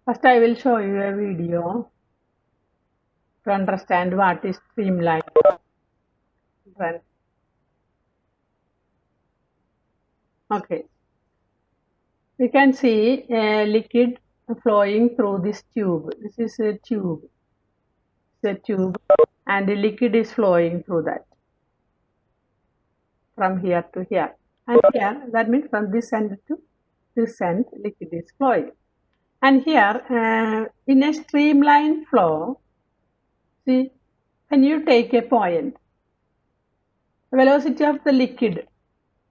First, I will show you a video to understand what is streamline. Okay, we can see a liquid flowing through this tube. This is a tube. It's a tube, and the liquid is flowing through that from here to here. And here, that means from this end to this end, liquid is flowing. And here, in a streamline flow, see, when you take a point, the velocity of the liquid,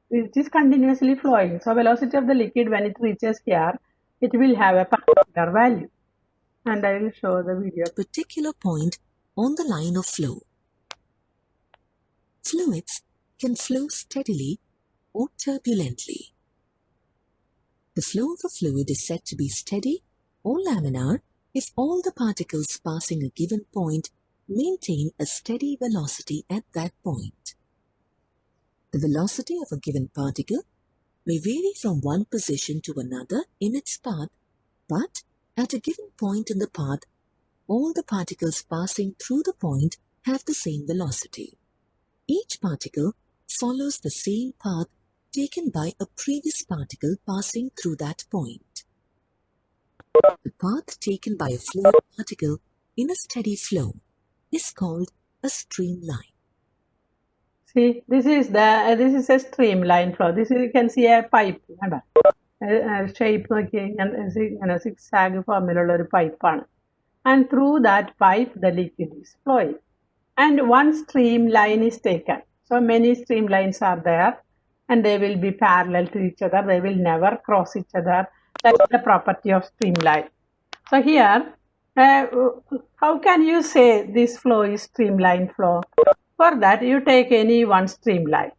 which is continuously flowing. So velocity of the liquid when it reaches here, it will have a particular value. And I will show the video. Particular point on the line of flow. Fluids can flow steadily or turbulently. The flow of a fluid is said to be steady or laminar if all the particles passing a given point maintain a steady velocity at that point. The velocity of a given particle may vary from one position to another in its path, but at a given point in the path, all the particles passing through the point have the same velocity. Each particle follows the same path taken by a previous particle passing through that point. The path taken by a fluid particle in a steady flow is called a streamline. See, this is a streamline flow. This is, you can see a pipe. Shape zigzag formula pipe. And through that pipe, the liquid is flowing. And one streamline is taken. So many streamlines are there, and they will be parallel to each other. They will never cross each other. That's the property of streamline. So here, how can you say this flow is streamline flow? For that, you take any one streamline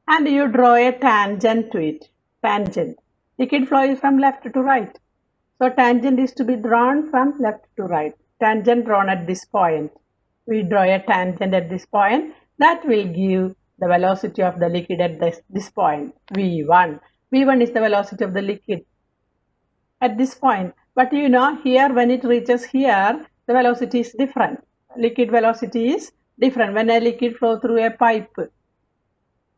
and you draw a tangent to it. Tangent. Liquid flow is from left to right. So tangent is to be drawn from left to right. Tangent drawn at this point. We draw a tangent at this point. That will give the velocity of the liquid at this point, V1. V1 is the velocity of the liquid at this point. But you know, here when it reaches here, the velocity is different. Liquid velocity is different. When a liquid flow through a pipe,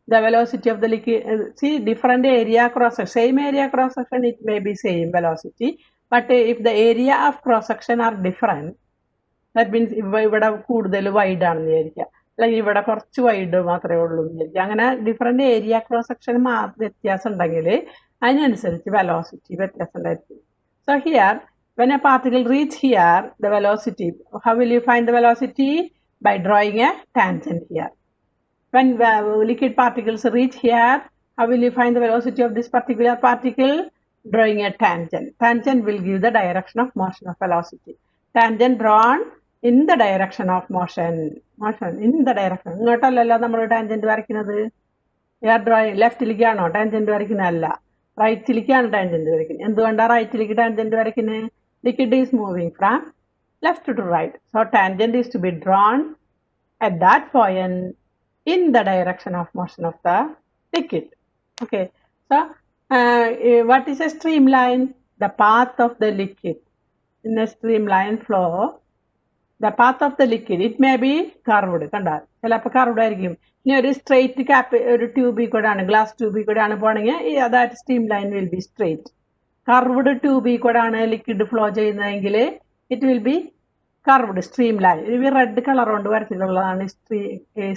the velocity of the liquid, see, different area cross section, same area cross section, it may be same velocity. But if the area of cross section are different, that means ഇവിടെ കൂടുതൽ wide ആണെന്ന് വിചാരിക്കുക, അല്ലെങ്കിൽ ഇവിടെ കുറച്ച് wide മാത്രമേ ഉള്ളൂ എന്ന് വിചാരിക്കുക. അങ്ങനെ ഡിഫറെന്റ് ഏരിയ ക്രോസ് സെക്ഷൻ വ്യത്യാസം ഉണ്ടെങ്കിൽ അതിനനുസരിച്ച് വെലോസിറ്റി വ്യത്യാസം ഉണ്ടായിരിക്കും. So here, when a particle reach here, the velocity, how will you find the velocity? By drawing a tangent here. When liquid particles reach here, how will you find the velocity of this particular particle? Drawing a tangent. Tangent will give the direction of motion of velocity. Tangent drawn in the direction of motion. Motion in the direction. ഇങ്ങോട്ടല്ലല്ലോ നമ്മൾ tangent വരയ്ക്കുന്നത്. Drawing ലെഫ്റ്റിലേക്കാണോ tangent വരയ്ക്കുന്നതല്ല, റൈറ്റിലേക്കാണ് tangent വരയ്ക്കുന്നത്. എന്തുകൊണ്ടാണ് റൈറ്റിലേക്ക് tangent വരയ്ക്കുന്നത്? Liquid is moving from left to right. So tangent is to be drawn at that point in the direction of motion of the liquid. Okay. So what is a streamline? The path of the liquid. In a streamline flow, the path of the liquid, it may be curved. കണ്ടാൽ ചിലപ്പോൾ curved ആയിരിക്കും. ഇനി ഒരു straight cap ഒരു ട്യൂബിൽ കൂടെയാണ്, glass ട്യൂബിൽ കൂടെയാണ് പോകണമെങ്കിൽ that stream line will be straight. Curved ട്യൂബിൽ കൂടെയാണ് ലിക്വിഡ് ഫ്ലോ ചെയ്യുന്നതെങ്കിൽ it will be curved streamline. ഇത് റെഡ് കളർ കൊണ്ട് വരച്ചിട്ടുള്ളതാണ്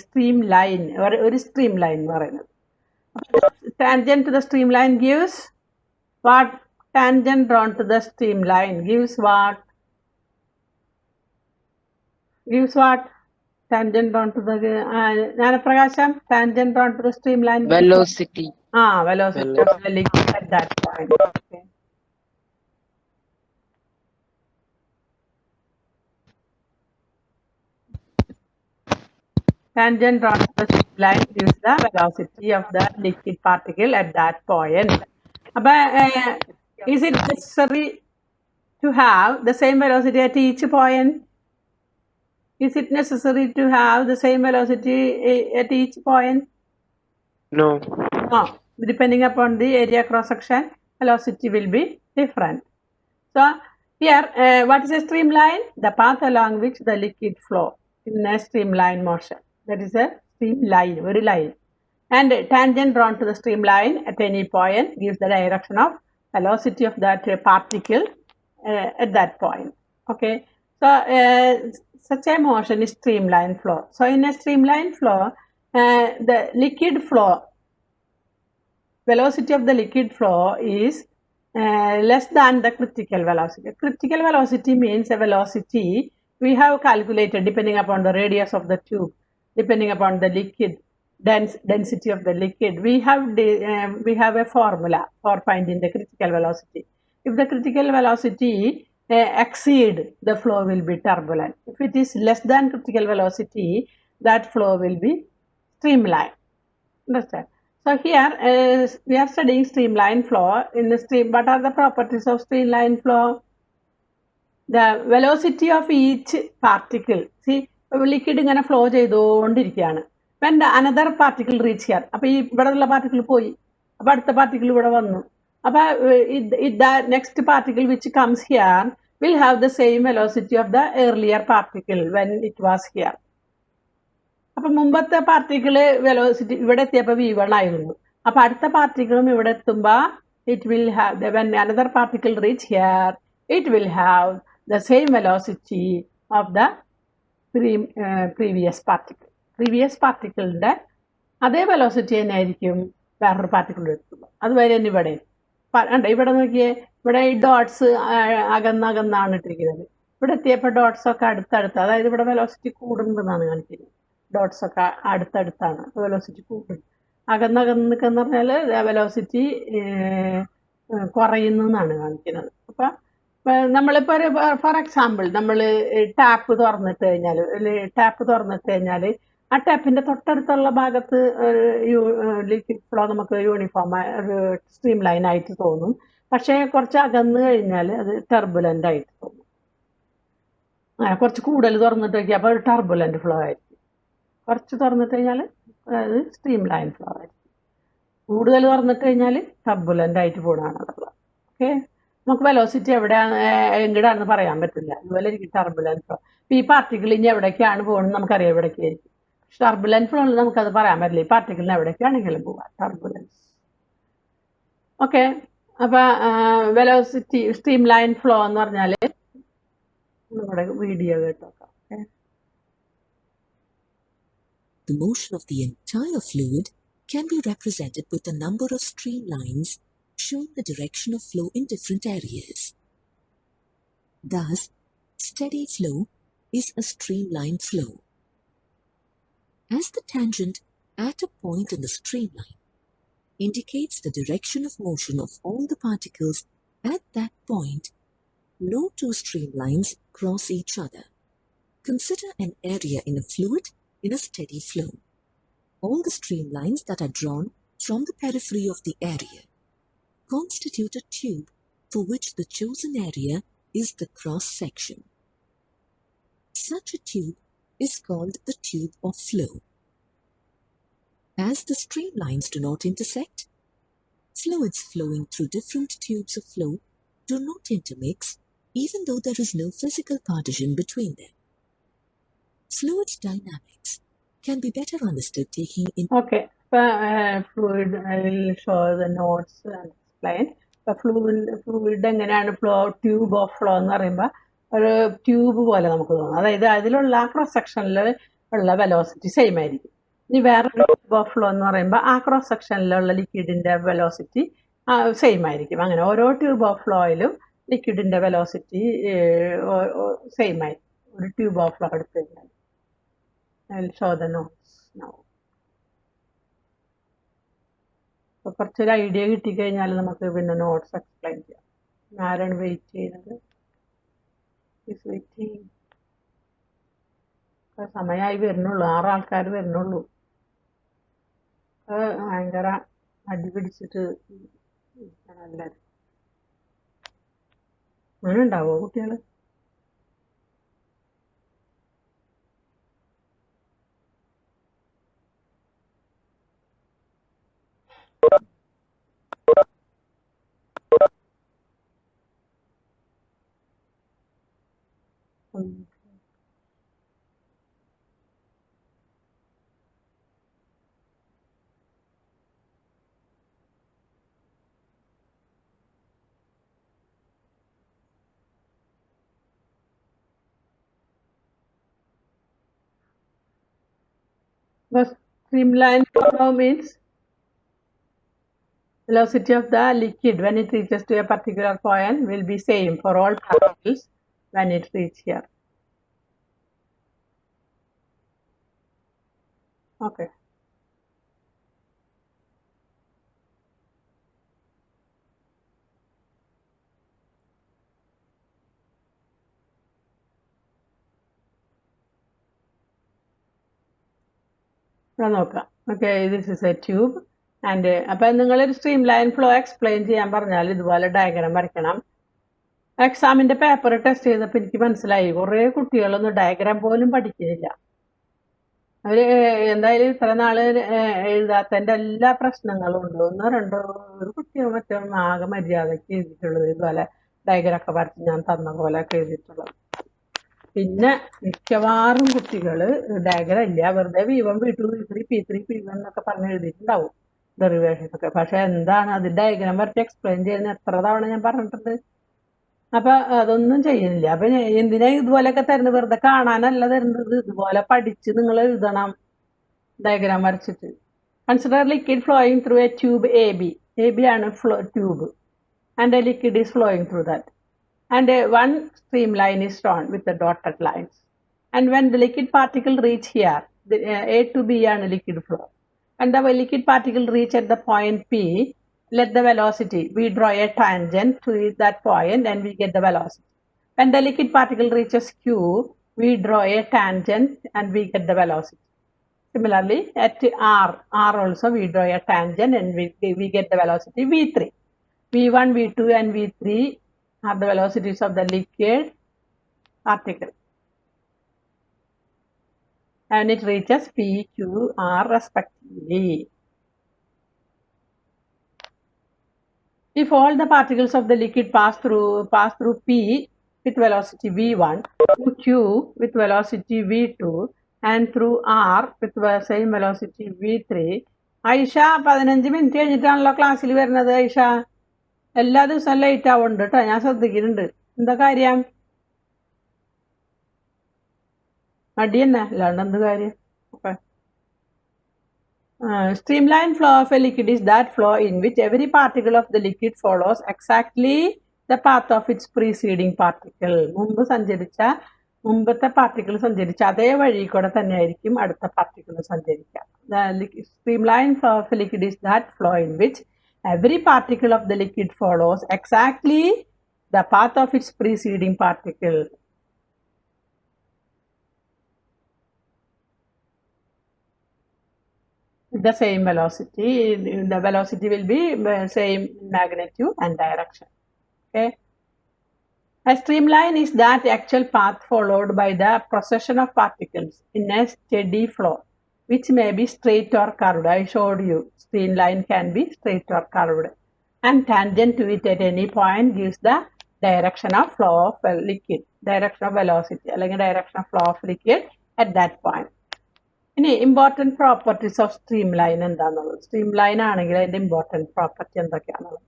streamline. ഒരു streamline എന്ന് പറയുന്നത്. Tangent to the streamline gives what? Tangent drawn to the streamline gives what? Gives what? Tangent drawn to the Jnanapragasham, tangent drawn to the streamline. Velocity. Velocity of the liquid at that point. Okay. Tangent drawn to the streamline gives the velocity of the liquid particle at that point. Is it necessary to have the same velocity at each point? Is it necessary to have the same velocity at each point? No. No. Depending upon the area cross section, velocity will be different. So here, what is a streamline? The path along which the liquid flow in a streamline motion. That is a streamline, very line. And tangent drawn to the streamline at any point gives the direction of velocity of that particle at that point. Okay. So such a motion is streamline flow. So in a streamline flow, the liquid flow, velocity of the liquid flow is less than the critical velocity. Critical velocity means a velocity we have calculated depending upon the radius of the tube, depending upon the liquid density of the liquid. We have a formula for finding the critical velocity. If the critical velocity exceed, the flow will be turbulent. If it is less than critical velocity, that flow will be streamline. Understand? So here we are studying streamline flow. In the stream, what are the properties of streamline flow? The velocity of each particle. See, liquid ഇങ്ങനെ flow ചെയ്തുകൊണ്ടിരിക്കുകയാണ്. When another particle reach here, അപ്പോൾ ഈ ഇവിടെയുള്ള particle പോയി, അപ്പോൾ അടുത്ത particle ഇവിടെ വന്നു. അപ്പോൾ the next particle which comes here will have the same velocity of the earlier particle when it was here. അപ്പം മുമ്പത്തെ പാർട്ടിക്കിൾ വെലോസിറ്റി ഇവിടെ എത്തിയപ്പോൾ v1 ആയിരുന്നു. അപ്പം അടുത്ത പാർട്ടിക്കിളും ഇവിടെ എത്തുമ്പോൾ it will have when another particle reach here it will have the same velocity of the previous പാർട്ടിക്കിളിൻ്റെ അതേ വെലോസിറ്റി തന്നെ ആയിരിക്കും വേറൊരു പാർട്ടിക്കിൾ എത്തുമ്പോൾ. അതുവരെ തന്നെ ഇവിടെ ഉണ്ട്. ഇവിടെ നോക്കിയേ, ഇവിടെ ഈ ഡോട്ട്സ് അകന്നാണ് ഇട്ടിരിക്കുന്നത്. ഇവിടെ എത്തിയപ്പോൾ ഡോട്ട്സ് ഒക്കെ അടുത്തടുത്ത്, അതായത് ഇവിടെ വെലോസിറ്റി കൂടുന്നുണ്ടെന്നാണ് കാണിക്കുന്നത്. ഡോട്ട്സ് ഒക്കെ അടുത്തടുത്താണ്, വെലോസിറ്റി കൂടും. അകന്നകന്നൊക്കെന്ന് പറഞ്ഞാൽ വെലോസിറ്റി കുറയുന്നു എന്നാണ് കാണിക്കുന്നത്. അപ്പം നമ്മളിപ്പോൾ ഒരു ഫോർ എക്സാമ്പിൾ നമ്മൾ ടാപ്പ് തുറന്നിട്ട് കഴിഞ്ഞാൽ ആ ടാപ്പിൻ്റെ തൊട്ടടുത്തുള്ള ഭാഗത്ത് ലിക്വിഡ് ഫ്ലോ നമുക്ക് യൂണിഫോം ഒരു സ്ട്രീം ലൈൻ ആയിട്ട് തോന്നും. പക്ഷേ കുറച്ച് അകന്ന് കഴിഞ്ഞാൽ അത് ടർബുലൻ്റ് ആയിട്ട് തോന്നും. കുറച്ച് കൂടുതൽ തുറന്നിട്ട് നോക്കിയാൽ അപ്പോൾ ഒരു ടർബുലൻ്റ് ഫ്ലോ ആയിരിക്കും. കുറച്ച് തുറന്നിട്ട് കഴിഞ്ഞാൽ അത് സ്ട്രീം ലൈൻ ഫ്ലോ ആയിരിക്കും. കൂടുതൽ തുറന്നിട്ട് കഴിഞ്ഞാൽ ടർബുലൻ്റ് ആയിട്ട് പോകണതാണ് അതുള്ള. ഓക്കെ, നമുക്ക് വെലോസിറ്റി എവിടെയാണെന്ന് പറയാൻ പറ്റില്ല. അതുപോലെ എനിക്ക് ടർബുലൻ്റ് ഫ്ലോ. ഇപ്പോൾ ഈ പാർട്ടിക്കിൾ ഇനി എവിടേക്കാണ് പോകുന്നത് നമുക്കറിയാം എവിടേക്കായിരിക്കും. പക്ഷെ ടർബുലൻ്റ് ഫ്ലോ നമുക്കത് പറയാൻ പറ്റില്ല. ഈ പാർട്ടിക്കിളിന് എവിടേക്കാണെങ്കിലും പോകാം, ടർബുലൻസ്. ഓക്കെ, അപ്പോൾ വെലോസിറ്റി സ്ട്രീം ലൈൻ ഫ്ലോ എന്ന് പറഞ്ഞാൽ നമ്മുടെ വീഡിയോ കേട്ടോക്കാം. Okay, The motion of the entire fluid can be represented with a number of streamlines showing the direction of flow in different areas. Thus, steady flow is a streamline flow. As the tangent at a point in the streamline indicates the direction of motion of all the particles at that point, no two streamlines cross each other. Consider an area in a fluid in a steady flow. All the streamlines that are drawn from the periphery of the area constitute a tube for which the chosen area is the cross section. Such a tube is called the tube of flow. As the streamlines do not intersect, fluids flowing through different tubes of flow do not intermix, even though there is no physical partition between them. Fluid dynamics can be better understood taking in. Okay, fluid, I will show the notes and explain. Fluid എങ്ങനെയാണ് flow, tube of flow എന്ന് പറയുമ്പോൾ ഒരു tube പോലെ നമുക്ക് തോന്നും. അതായത് അതിലുള്ള ആ ക്രോസ് സെക്ഷനിൽ ഉള്ള വെലോസിറ്റി സെയിം ആയിരിക്കും. ഇനി വേറെ ട്യൂബ് ഓഫ് ഫ്ലോ എന്ന് പറയുമ്പോൾ ആ ക്രോസ് സെക്ഷനിലുള്ള ലിക്വിഡിൻ്റെ വെലോസിറ്റി സെയിം ആയിരിക്കും. അങ്ങനെ ഓരോ ട്യൂബ് ഓഫ് ഫ്ലോയിലും ലിക്വിഡിൻ്റെ വെലോസിറ്റി സെയിം ആയിരിക്കും. ഒരു ട്യൂബ് ഓഫ് ഫ്ലോ എടുത്തു കഴിഞ്ഞാൽ I'll show the notes now. അപ്പോൾ കുറച്ചൊരു ഐഡിയ കിട്ടിക്കഴിഞ്ഞാൽ നമുക്ക് പിന്നെ നോട്ട്സ് എക്സ്പ്ലെയിൻ ചെയ്യാം. ആരാണ് വെയിറ്റ് ചെയ്യുന്നത്? സമയമായി വരുന്നുള്ളൂ, 6 ആൾക്കാർ വരുന്നുള്ളൂ. ഭയങ്കര അടി പിടിച്ചിട്ട് എല്ലാവരും. അങ്ങനെ ഉണ്ടാവുമോ കുട്ടികൾ? But streamline flow means velocity of the liquid when it reaches to a particular point will be same for all particles when it reaches here. Okay. നോക്കാം. Okay, this is A tube and അപ്പം നിങ്ങളൊരു stream line flow explain ചെയ്യാൻ പറഞ്ഞാൽ ഇതുപോലെ diagram വരയ്ക്കണം. എക്സാമിൻ്റെ paper test ചെയ്തപ്പോൾ എനിക്ക് മനസ്സിലായി കുറേ കുട്ടികളൊന്നും ഡയഗ്രാം പോലും പഠിക്കുന്നില്ല. അവർ എന്തായാലും ഇത്ര നാൾ എഴുതാത്തതിൻ്റെ എല്ലാ പ്രശ്നങ്ങളും ഉണ്ട്. ഒന്നോ രണ്ടോ ഒരു കുട്ടിയോ മറ്റോ ആകെ മര്യാദയ്ക്ക് എഴുതിയിട്ടുള്ളത് ഇതുപോലെ ഡയഗ്രാമൊക്കെ വരച്ച് ഞാൻ തന്ന പോലെയൊക്കെ എഴുതിയിട്ടുള്ളത്. പിന്നെ മിക്കവാറും കുട്ടികൾ ഡയഗ്രാം ഇല്ല, വെറുതെ V1 V2 V3 P3 P1 എന്നൊക്കെ പറഞ്ഞ് എഴുതിയിട്ടുണ്ടാവും ഡെറിവേഷനൊക്കെ. പക്ഷെ എന്താണ് അത് ഡയഗ്രാം വരച്ച് എക്സ്പ്ലെയിൻ ചെയ്യുന്ന എത്ര തവണ ഞാൻ പറഞ്ഞിട്ടുണ്ട്. അപ്പം അതൊന്നും ചെയ്യുന്നില്ല. അപ്പം എന്തിനാ ഇതുപോലെയൊക്കെ തരുന്നത്? വെറുതെ കാണാനല്ല തരുന്നത്, ഇതുപോലെ പഠിച്ച് നിങ്ങൾ എഴുതണം ഡയഗ്രാം വരച്ചിട്ട്. Consider liquid flowing through A tube AB ആണ് tube and A liquid is flowing through that. And one streamline is drawn with the dotted lines. And when the liquid particle reach here, the A to B ആണ് liquid flow. When the liquid particle reach at the point P, let the velocity, we draw a tangent to that point and we get the velocity. When the liquid particle reaches Q, we draw a tangent and we get the velocity. Similarly, at R also we draw a tangent and we get the velocity V3. V1, V2 and V3 are the velocities of the liquid particle and it reaches P, Q, R respectively. If all the particles of the liquid pass through P with velocity V1, through Q with velocity V2 and through R with the same velocity V3. Aisha 15 minute കഴിഞ്ഞിട്ടാണല്ലോ ക്ലാസ്സിൽ വരുന്നത്. ഐഷ എല്ലാ ദിവസവും late ആവുന്നുണ്ട് കേട്ടോ, ഞാൻ ശ്രദ്ധിക്കുന്നുണ്ട്. എന്താ കാര്യം? മടി തന്നെ, അല്ലാണ്ട് എന്ത് കാര്യം? Okay. Streamline flow of a liquid is that flow in which every particle of the liquid follows exactly the path of its preceding particle. മുമ്പത്തെ പാർട്ടിക്കിൾ സഞ്ചരിച്ച അതേ വഴി കൂടെ തന്നെ ആയിരിക്കും അടുത്ത പാർട്ടിക്കിൾ സഞ്ചരിക്കുക. The streamline flow of a liquid is that flow in which every particle of the liquid follows exactly the path of its preceding particle. The same velocity, the velocity will be same magnitude and direction. Okay. A streamline is that actual path followed by the procession of particles in a steady flow, which may be straight or curved. I showed you streamline can be straight or curved, and tangent to it at any point gives the direction of flow of a liquid, direction of velocity, അല്ലെങ്കിൽ direction of flow of liquid at that point. ഇനി important properties of stream line എന്താണെന്നുള്ളത്. Stream line ആണെങ്കിൽ അതിൻ്റെ important property എന്തൊക്കെയാണുള്ളത്?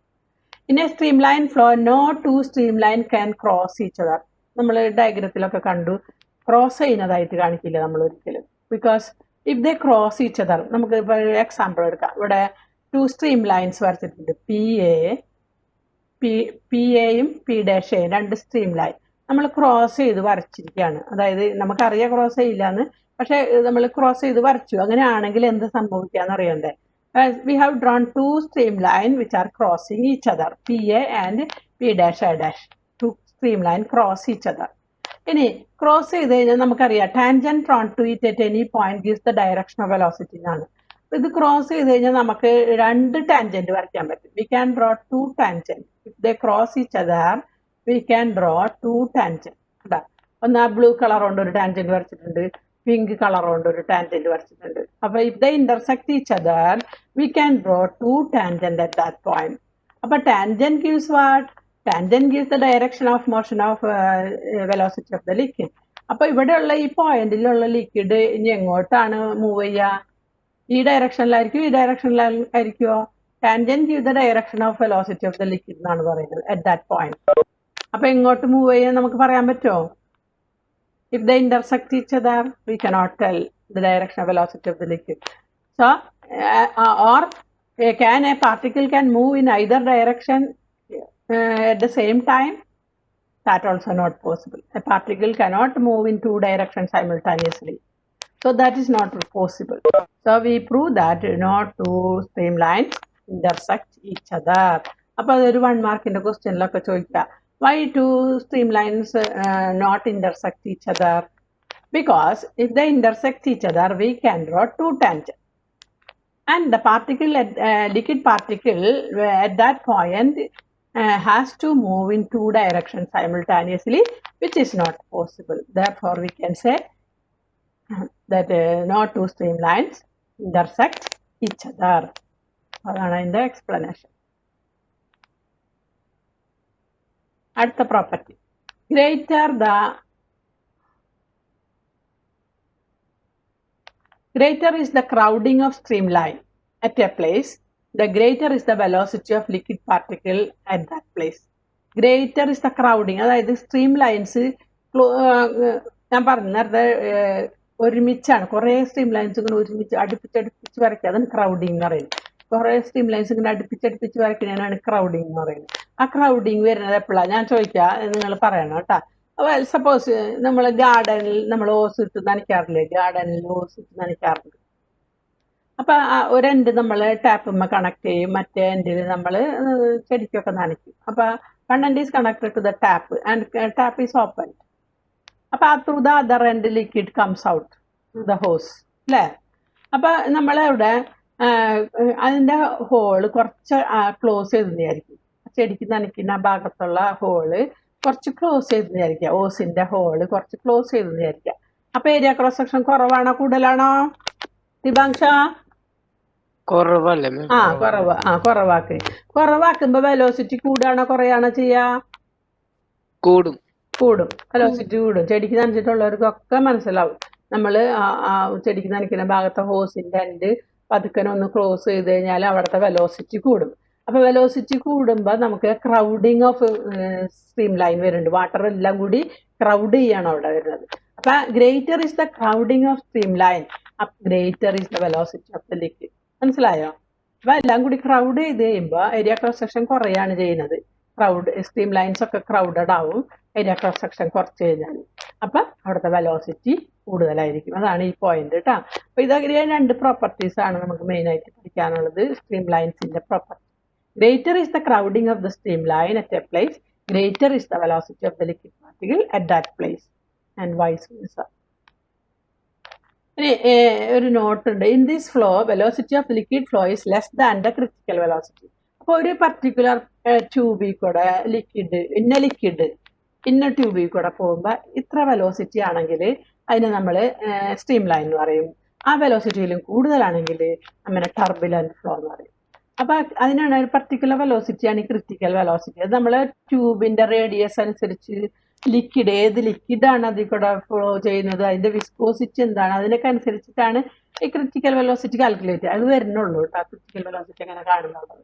ഇനി stream line flow, no two stream line can cross each other. നമ്മൾ ഡയഗ്രത്തിലൊക്കെ കണ്ടു, ക്രോസ് ചെയ്യുന്നതായിട്ട് കാണിക്കില്ല നമ്മൾ ഒരിക്കലും. Because if they cross each other, നമുക്ക് ഇപ്പോൾ എക്സാമ്പിൾ എടുക്കാം. ഇവിടെ 2 സ്ട്രീം ലൈൻസ് വരച്ചിട്ടുണ്ട്, പി എയും P' 2 സ്ട്രീം ലൈൻ നമ്മൾ ക്രോസ് ചെയ്ത് വരച്ചിരിക്കുകയാണ്. അതായത് നമുക്കറിയാം ക്രോസ് ചെയ്യില്ല എന്ന്, പക്ഷെ നമ്മൾ ക്രോസ് ചെയ്ത് വരച്ചു. അങ്ങനെയാണെങ്കിൽ എന്ത് സംഭവിക്കാന്ന് അറിയണ്ടേ? We have drawn 2 stream line which are crossing each other, PA and P', 2 stream line cross each other. ഇനി ക്രോസ് ചെയ്ത് കഴിഞ്ഞാൽ നമുക്കറിയാം tangent drawn to it at any point gives the direction of velocity എന്നാണ്. ഇത് cross ചെയ്ത് കഴിഞ്ഞാൽ നമുക്ക് 2 tangent വരയ്ക്കാൻ പറ്റും. V can draw 2 tangent. If they cross each other we can draw 2 tangent. അതാ, ഒന്ന് ആ ബ്ലൂ കളർ കൊണ്ട് ഒരു ടാൻജന്റ് വരച്ചിട്ടുണ്ട്, പിങ്ക് കളർ കൊണ്ട് ഒരു ടാൻജന്റ് വരച്ചിട്ടുണ്ട്. അപ്പോൾ if they intersect each other we can draw 2 tangent at that point. അപ്പോൾ tangent gives what? Tangent gives the direction of motion of velocity of the liquid. അപ്പോൾ ഇവിടെയുള്ള ഈ പോയിന്റിലുള്ള ലിക്വിഡ് ഇനി എങ്ങോട്ടാണ് മൂവ് ചെയ്യുക? ഈ ഡയറക്ഷനിലായിരിക്കും, ഈ ഡയറക്ഷനിലായിരിക്കുമോ? Tangent give the direction of velocity of the liquid എന്നാണ് പറയുന്നത് അറ്റ് ദാറ്റ് പോയിന്റ്. അപ്പോൾ എങ്ങോട്ട് മൂവ് ചെയ്യാൻ നമുക്ക് പറയാൻ പറ്റുമോ? If they intersect each other, we cannot tell. the direction of velocity of the liquid. So, can a particle can move in either direction at the same time? That also not possible. A particle cannot move in two directions simultaneously. So that is not possible. So we prove that not two streamlines intersect each other. അപ്പോൾ അതൊരു 1 മാർക്കിന്റെ ക്വസ്റ്റ്യനിലൊക്കെ ചോദിക്കാം. Why two streamlines not intersect each other? Because if they intersect each other, we can draw two tangents. And the particle, liquid particle at that point has to move in two directions simultaneously, which is not possible. Therefore, we can say that no two streamlines intersect each other. That's in the explanation. At the property, greater is the crowding of streamline at a place, the greater is the velocity of liquid particle at that place. Greater is the crowding. അതായത് streamlines ഞാൻ പറഞ്ഞു നേരത്തെ ഒരുമിച്ചാണ് കുറേ streamlines ഇങ്ങനെ ഒരുമിച്ച് അടുപ്പിച്ച് വരയ്ക്കുക. അതാണ് crowding എന്ന് പറയുന്നത്. കുറേ streamlines ഇങ്ങനെ അടുപ്പിച്ച് വരയ്ക്കുന്നതിനാണ് crowding എന്ന് പറയുന്നത്. ആ crowding വരുന്നത് എപ്പോഴാണ് ഞാൻ ചോദിക്കുക, നിങ്ങൾ പറയണം കേട്ടോ. വെൽ സപ്പോസ് നമ്മൾ ഗാർഡനിൽ നമ്മൾ ഓസ് ഇട്ട് നനയ്ക്കാറില്ലേ, ഗാർഡനിൽ ഓസ് ഇട്ട് നനയ്ക്കാറുണ്ട്. അപ്പം ഒരു എൻഡ് നമ്മൾ ടാപ്പുമ്മ കണക്ട് ചെയ്യും, മറ്റേ എൻഡിൽ നമ്മൾ ചെടിക്കൊക്കെ നനയ്ക്കും. അപ്പം one end is connected to the tap and tap is open. അപ്പം through the other end liquid comes out through the hose അല്ലേ. അപ്പം നമ്മളവിടെ അതിൻ്റെ ഹോള് കുറച്ച് ക്ലോസ് ചെയ്തെന്നായിരിക്കും. ചെടിക്ക് നനയ്ക്കുന്ന ഭാഗത്തുള്ള ഹോള് കുറച്ച് ക്ലോസ് ചെയ്ത് വിചാരിക്കുക. ഓസിന്റെ ഹോള് കുറച്ച് ക്ലോസ് ചെയ്ത് വിചാരിക്കുക. അപ്പൊ ഏരിയ ക്രോസ് സെക്ഷൻ കുറവാണോ കൂടുതലാണോ ദിബാംശ? കുറവാക്കുമ്പോ വെലോസിറ്റി കൂടാണോ കുറയാണോ ചെയ്യാ? കൂടും. വെലോസിറ്റി കൂടും. ചെടിക്ക് നനച്ചിട്ടുള്ളവർക്കൊക്കെ മനസ്സിലാവും. നമ്മള് ചെടിക്ക് നനയ്ക്കുന്ന ഭാഗത്തെ ഹോസിന്റെ എൻഡ് പതുക്കനെ ഒന്ന് ക്ലോസ് ചെയ്ത് കഴിഞ്ഞാൽ അവിടുത്തെ വെലോസിറ്റി കൂടും. അപ്പോൾ വെലോസിറ്റി കൂടുമ്പോൾ നമുക്ക് ക്രൗഡിങ് ഓഫ് സ്ട്രീം ലൈൻ വരുന്നുണ്ട്. വാട്ടർ എല്ലാം കൂടി ക്രൗഡ് ചെയ്യാണ് അവിടെ വരുന്നത്. അപ്പം greater is the crowding of stream line, greater is the velocity of the liquid. മനസ്സിലായോ? അപ്പം എല്ലാം കൂടി ക്രൗഡ് ചെയ്ത് കഴിയുമ്പോൾ ഏരിയ ക്രോസ് സെക്ഷൻ കുറയാണ് ചെയ്യുന്നത്. സ്ട്രീം ലൈൻസ് ഒക്കെ ക്രൗഡഡ് ആവും ഏരിയ ക്രോസ് സെക്ഷൻ കുറച്ച് കഴിഞ്ഞാൽ. അപ്പം അവിടുത്തെ വെലോസിറ്റി കൂടുതലായിരിക്കും. അതാണ് ഈ പോയിന്റ് കേട്ടോ. അപ്പം ഇതങ്ങനെ 2 പ്രോപ്പർട്ടീസ് ആണ് നമുക്ക് മെയിനായിട്ട് പഠിക്കാനുള്ളത് സ്ട്രീം ലൈൻസിന്റെ property. Greater is the crowding of the streamline at a place, greater is the velocity of the liquid particle at that place, and vice versa. ഒരു നോട്ട് ഉണ്ട്. In this flow velocity of liquid flow is less than the critical velocity. അപ്പോൾ ഒരു particular ട്യൂബിൽ കൂടെ ഇന്ന ട്യൂബിൽ കൂടെ പോകുമ്പോൾ ഇത്ര വെലോസിറ്റി ആണെങ്കിൽ അതിന് നമ്മൾ സ്ട്രീം ലൈൻ എന്ന് പറയും. ആ വെലോസിറ്റിയിലും കൂടുതലാണെങ്കിൽ അങ്ങനെ ടർബുലന്റ് ഫ്ലോ എന്ന് പറയും. അപ്പൊ അതിനാണ് ഒരു പർട്ടിക്കുലർ വെലോസിറ്റിയാണ് ഈ ക്രിറ്റിക്കൽ വെലോസിറ്റി. അത് നമ്മൾ ട്യൂബിന്റെ റേഡിയസ് അനുസരിച്ച് ലിക്വിഡ് ഏത് ലിക്വിഡാണ് അതിൽ കൂടെ ഫ്ലോ ചെയ്യുന്നത്, അതിന്റെ വിസ്കോസിറ്റി എന്താണ്, അതിനൊക്കെ അനുസരിച്ചിട്ടാണ് ഈ ക്രിറ്റിക്കൽ വെലോസിറ്റി കാൽക്കുലേറ്റ് അത് വരുന്നുള്ളൂ കേട്ടോ. ക്രിറ്റിക്കൽ വെലോസിറ്റി അങ്ങനെ കാണുന്നുള്ളത്.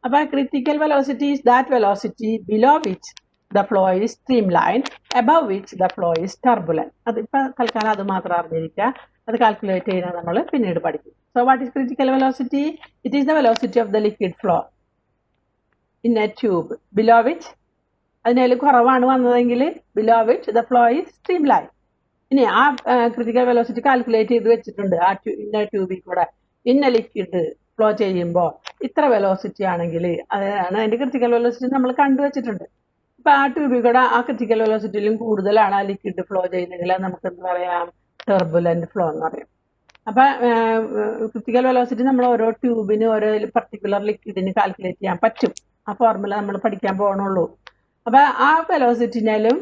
അപ്പൊ critical velocity is that velocity below which the flow is stream line, above which the flow is turbulent. അതിപ്പോ തൽക്കാലം അത് മാത്രം അറിഞ്ഞിരിക്കുക. അത് കാൽക്കുലേറ്റ് ചെയ്യുന്നത് നമ്മൾ പിന്നീട് പഠിക്കും. So what is critical velocity? It is the velocity of the liquid flow in a tube below which അതിനേലും കുറവാണ് വന്നതെങ്കിൽ below which the flow is streamline. ഇനി ആ ക്രിറ്റിക്കൽ വെലോസിറ്റി കാൽക്കുലേറ്റ് ചെയ്ത് വെച്ചിട്ടുണ്ട്. ആ ഇന്ന ട്യൂബിൽ കൂടെ ഇന്ന ലിക്വിഡ് ഫ്ലോ ചെയ്യുമ്പോൾ ഇത്ര വെലോസിറ്റി ആണെങ്കിൽ അതാണ് അതിന്റെ ക്രിറ്റിക്കൽ വെലോസിറ്റി നമ്മൾ കണ്ടുവച്ചിട്ടുണ്ട്. അപ്പൊ ആ ട്യൂബിൽ കൂടെ ആ ക്രിറ്റിക്കൽ വെലോസിറ്റിയിലും കൂടുതലാണ് ആ ലിക്വിഡ് ഫ്ലോ ചെയ്യുന്നതെങ്കിൽ നമുക്ക് എന്ത് പറയാം? ടർബുലന്റ് ഫ്ലോ എന്ന് പറയും. അപ്പൊ ക്രിറ്റിക്കൽ വെലോസിറ്റി നമ്മൾ ഓരോ ട്യൂബിന് ഓരോ പർട്ടിക്കുലർ ലിക്വിഡിന് കാൽക്കുലേറ്റ് ചെയ്യാൻ പറ്റും. ആ ഫോർമുല നമ്മൾ പഠിക്കാൻ പോകണുള്ളൂ. അപ്പൊ ആ വെലോസിറ്റിനാലും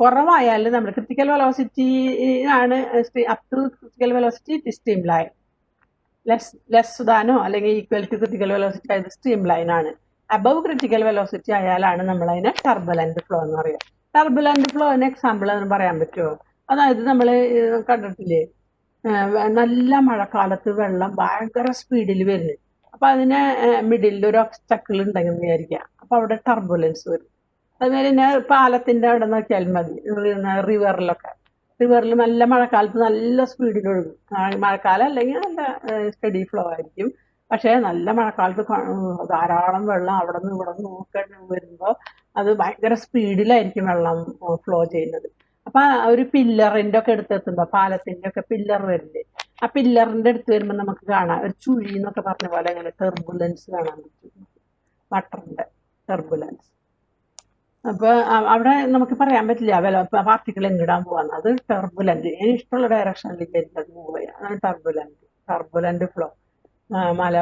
കുറവായാലും നമ്മൾ ക്രിറ്റിക്കൽ വെലോസിറ്റി ആണ് up to critical velocity streamline, less than or അല്ലെങ്കിൽ ഈക്വൽ ടു ക്രിറ്റിക്കൽ വെലോസിറ്റി ആയത് സ്ട്രീം ലൈൻ ആണ്. അബവ് ക്രിറ്റിക്കൽ വെലോസിറ്റി ആയാലാണ് നമ്മൾ അതിനെ ടർബുലന്റ് ഫ്ലോ എന്ന് പറയുക. ടർബുലന്റ് ഫ്ലോന് എക്സാമ്പിൾ എന്ന് പറയാൻ പറ്റുമോ? അതായത് നമ്മൾ കണ്ടിട്ടില്ലേ, നല്ല മഴക്കാലത്ത് വെള്ളം ഭയങ്കര സ്പീഡിൽ വരുന്നത്. അപ്പൊ അതിന് മിഡിലിൽ ഒരു ഒബ്സ്റ്റക്കിൾ ഉണ്ടെങ്കിൽ വിചാരിക്കുക. അപ്പൊ അവിടെ ടർബുലൻസ് വരും. അതുമാതിരി തന്നെ പാലത്തിന്റെ അവിടെ നോക്കിയാൽ മതി, റിവറിലൊക്കെ റിവറിൽ നല്ല മഴക്കാലത്ത് നല്ല സ്പീഡിൽ ഒഴുകും. മഴക്കാലം അല്ലെങ്കിൽ നല്ല സ്റ്റഡി ഫ്ലോ ആയിരിക്കും. പക്ഷേ നല്ല മഴക്കാലത്ത് ധാരാളം വെള്ളം അവിടെ നിന്ന് ഇവിടെ നിന്ന് ഒക്കെ വരുമ്പോൾ അത് ഭയങ്കര സ്പീഡിലായിരിക്കും വെള്ളം ഫ്ലോ ചെയ്യുന്നത്. അപ്പം ഒരു പില്ലറിൻ്റെ ഒക്കെ അടുത്തെത്തുമ്പോൾ പാലത്തിൻ്റെ ഒക്കെ പില്ലർ വരില്ലേ, ആ പില്ലറിൻ്റെ അടുത്ത് വരുമ്പോൾ നമുക്ക് കാണാം ഒരു ചുഴി എന്നൊക്കെ പറഞ്ഞ പോലെ അങ്ങനെ ടെർബുലൻസ് കാണാൻ പറ്റും, വാട്ടറിൻ്റെ ടെർബുലൻസ്. അപ്പോൾ അവിടെ നമുക്ക് പറയാൻ പറ്റില്ല പാർട്ടിക്കിൾ എങ്ങിടാൻ പോകാന്ന്. അത് ടെർബുലൻറ്റ്, ഇഷ്ടമുള്ള ഡയറക്ഷനിലേക്ക് ആയിരിക്കും അത് മൂവ് ചെയ്യുക. അതാണ് ടെർബുലൻറ്റ് ഫ്ലോ.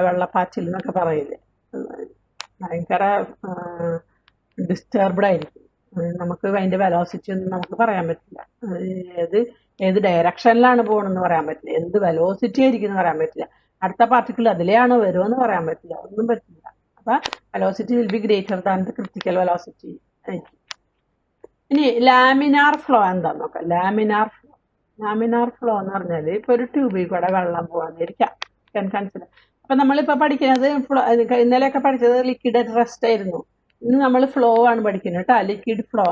വെള്ളപ്പാച്ചിൽ എന്നൊക്കെ പറയില്ലേ, ഭയങ്കര ഡിസ്റ്റർബ്ഡ് ആയിരിക്കും. നമുക്ക് അതിൻ്റെ വെലോസിറ്റി ഒന്നും നമുക്ക് പറയാൻ പറ്റില്ല. ഏത് ഡയറക്ഷനിലാണ് പോകണമെന്ന് പറയാൻ പറ്റില്ല, എന്ത് വെലോസിറ്റി ആയിരിക്കും എന്ന് പറയാൻ പറ്റില്ല, അടുത്ത പാർട്ടിക്കിൾ അതിലെയാണോ വരുമെന്ന് പറയാൻ പറ്റില്ല, ഒന്നും പറ്റില്ല. അപ്പം velocity will be greater than the critical velocity ആയിരിക്കും. ഇനി ലാമിനാർ ഫ്ലോ എന്താന്ന് നോക്കാം. ലാമിനാർ ഫ്ലോ എന്ന് പറഞ്ഞാൽ ഇപ്പോൾ ഒരു ട്യൂബിൽ കൂടെ വെള്ളം പോകാന്നിരിക്കാം, കൺസിഡർ. അപ്പം നമ്മളിപ്പോൾ പഠിക്കുന്നത് ഇന്നലെയൊക്കെ പഠിച്ചത് ലിക്വിഡ് അറ്റ് റെസ്റ്റ് ആയിരുന്നു. ഇന്ന് നമ്മൾ ഫ്ലോ ആണ് പഠിക്കുന്നത് കേട്ടോ. ലിക്വിഡ് ഫ്ലോ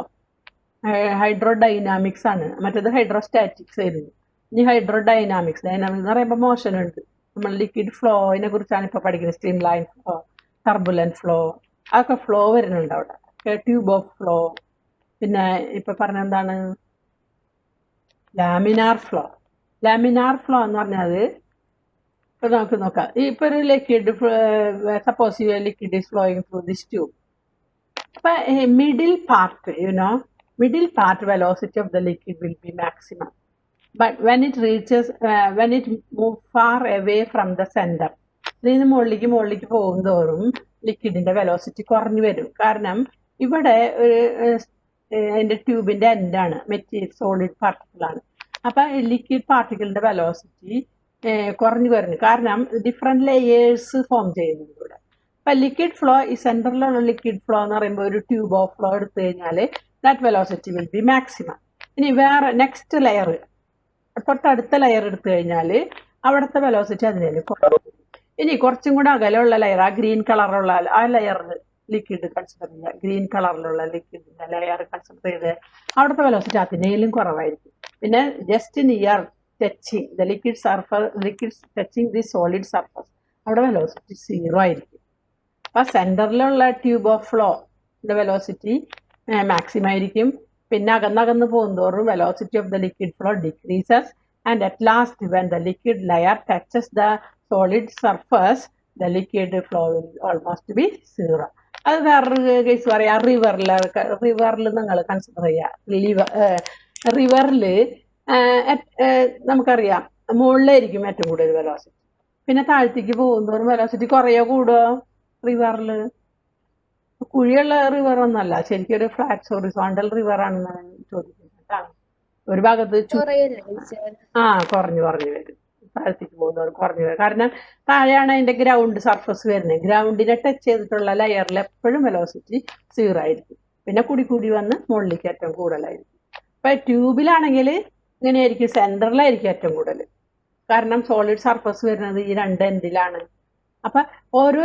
ഹൈഡ്രോഡൈനാമിക്സ് ആണ്, മറ്റേത് ഹൈഡ്രോസ്റ്റാറ്റിക്സ് ആയിരുന്നു. ഇനി ഹൈഡ്രോഡൈനാമിക്സ് എന്ന് പറയുമ്പോൾ മോഷൻ ഉണ്ട്. നമ്മൾ ലിക്വിഡ് ഫ്ലോയിനെ കുറിച്ചാണ് ഇപ്പോൾ പഠിക്കുന്നത്. Stream line flow, turbulent flow, അതൊക്കെ ഫ്ലോ വരുന്നുണ്ട് അവിടെ. ട്യൂബ് ഓഫ് ഫ്ലോ, പിന്നെ ഇപ്പം പറഞ്ഞ എന്താണ് ലാമിനാർ ഫ്ലോ എന്ന് പറഞ്ഞാൽ ഇപ്പോൾ നമുക്ക് നോക്കാം. ഇപ്പോൾ ഒരു liquid suppose liquid is flowing through this tube. But middle part velocity of the liquid will be maximum. But when it moves far away from the center, ഇതിന് മുകളിലേക്ക് പോകുന്തോറും ലിക്വിഡിൻ്റെ വെലോസിറ്റി കുറഞ്ഞു വരും. കാരണം ഇവിടെ അതിൻ്റെ ട്യൂബിൻ്റെ എൻഡാണ്, സോളിഡ് പാർട്ടിക്കിളാണ്. അപ്പം ലിക്വിഡ് പാർട്ടിക്കിളിൻ്റെ വെലോസിറ്റി കുറഞ്ഞു വരുന്നു, കാരണം ഡിഫറെൻറ്റ് ലെയേഴ്സ് ഫോം ചെയ്യുന്നുണ്ട് ഇവിടെ. അപ്പം ലിക്വിഡ് ഫ്ലോ, ഈ സെൻറ്ററിലുള്ള ലിക്വിഡ് ഫ്ലോ എന്ന് പറയുമ്പോൾ ഒരു ട്യൂബ് ഓഫ് ഫ്ലോ എടുത്തു കഴിഞ്ഞാൽ that velocity will be maximum. ഇനി വേറെ നെക്സ്റ്റ് ലെയർ, തൊട്ടടുത്ത ലെയർ എടുത്തു കഴിഞ്ഞാൽ അവിടുത്തെ വെലോസിറ്റി അതിനെ കുറയും. ഇനി കുറച്ചും കൂടെ അകലെയുള്ള ലെയർ, ആ ഗ്രീൻ കളറുള്ള ആ ലെയറിൽ ലിക്വിഡ് കൺസിഡർ ചെയ്യുക, ഗ്രീൻ കളറിലുള്ള ലിക്വിഡിൻ്റെ ലെയർ കൺസിഡർ ചെയ്ത് അവിടുത്തെ വെലോസിറ്റി അതിനേലും കുറവായിരിക്കും. പിന്നെ just near touching the liquid touching the solid surface, അവിടെ വെലോസിറ്റി 0 ആയിരിക്കും. അപ്പോൾ സെൻറ്ററിലുള്ള ട്യൂബ് ഓഫ് ഫ്ലോയുടെ വെലോസിറ്റി മാക്സിമം ആയിരിക്കും. പിന്നെ അകന്നകന്ന് പോകുന്തോറും velocity of the liquid flow decreases, and at last when the liquid layer touches the solid surface the liquid flow will almost B 0. അത് വേറൊരു case പറയാം. റിവറിൽ നിങ്ങൾ കൺസിഡർ ചെയ്യുക. റിവറിൽ നമുക്കറിയാം മുകളിലായിരിക്കും ഏറ്റവും കൂടുതൽ വെലോസിറ്റി, പിന്നെ താഴത്തേക്ക് പോകുന്തോറും വെലോസിറ്റി കുറയോ കൂടുമോ? റിവറിൽ കുഴിയുള്ള റിവർ ഒന്നല്ല, ശരിക്കും ഒരു ഫ്ലാറ്റ് ഹൊറിസോണ്ടൽ റിവർ ആണെന്നാണ് ചോദിക്കുന്നത്. ഒരു ഭാഗത്ത് കുറഞ്ഞു വരും, താഴത്തേക്ക് പോകുന്നവർ കുറഞ്ഞു വരും. കാരണം താഴെയാണ് അതിൻ്റെ ഗ്രൗണ്ട് സർഫസ് വരുന്നത്. ഗ്രൗണ്ടിനെ ടച്ച് ചെയ്തിട്ടുള്ള ലെയറിൽ എപ്പോഴും വെലോസിറ്റി 0 ആയിരിക്കും. പിന്നെ കൂടി വന്ന് മുകളിലേക്ക് ഏറ്റവും കൂടുതലായിരിക്കും. ഇപ്പം ട്യൂബിലാണെങ്കിൽ ഇങ്ങനെയായിരിക്കും, സെൻറ്ററിലായിരിക്കും ഏറ്റവും കൂടുതൽ, കാരണം സോളിഡ് സർഫസ് വരുന്നത് ഈ 2 എൻഡിലാണ്. അപ്പം ഓരോ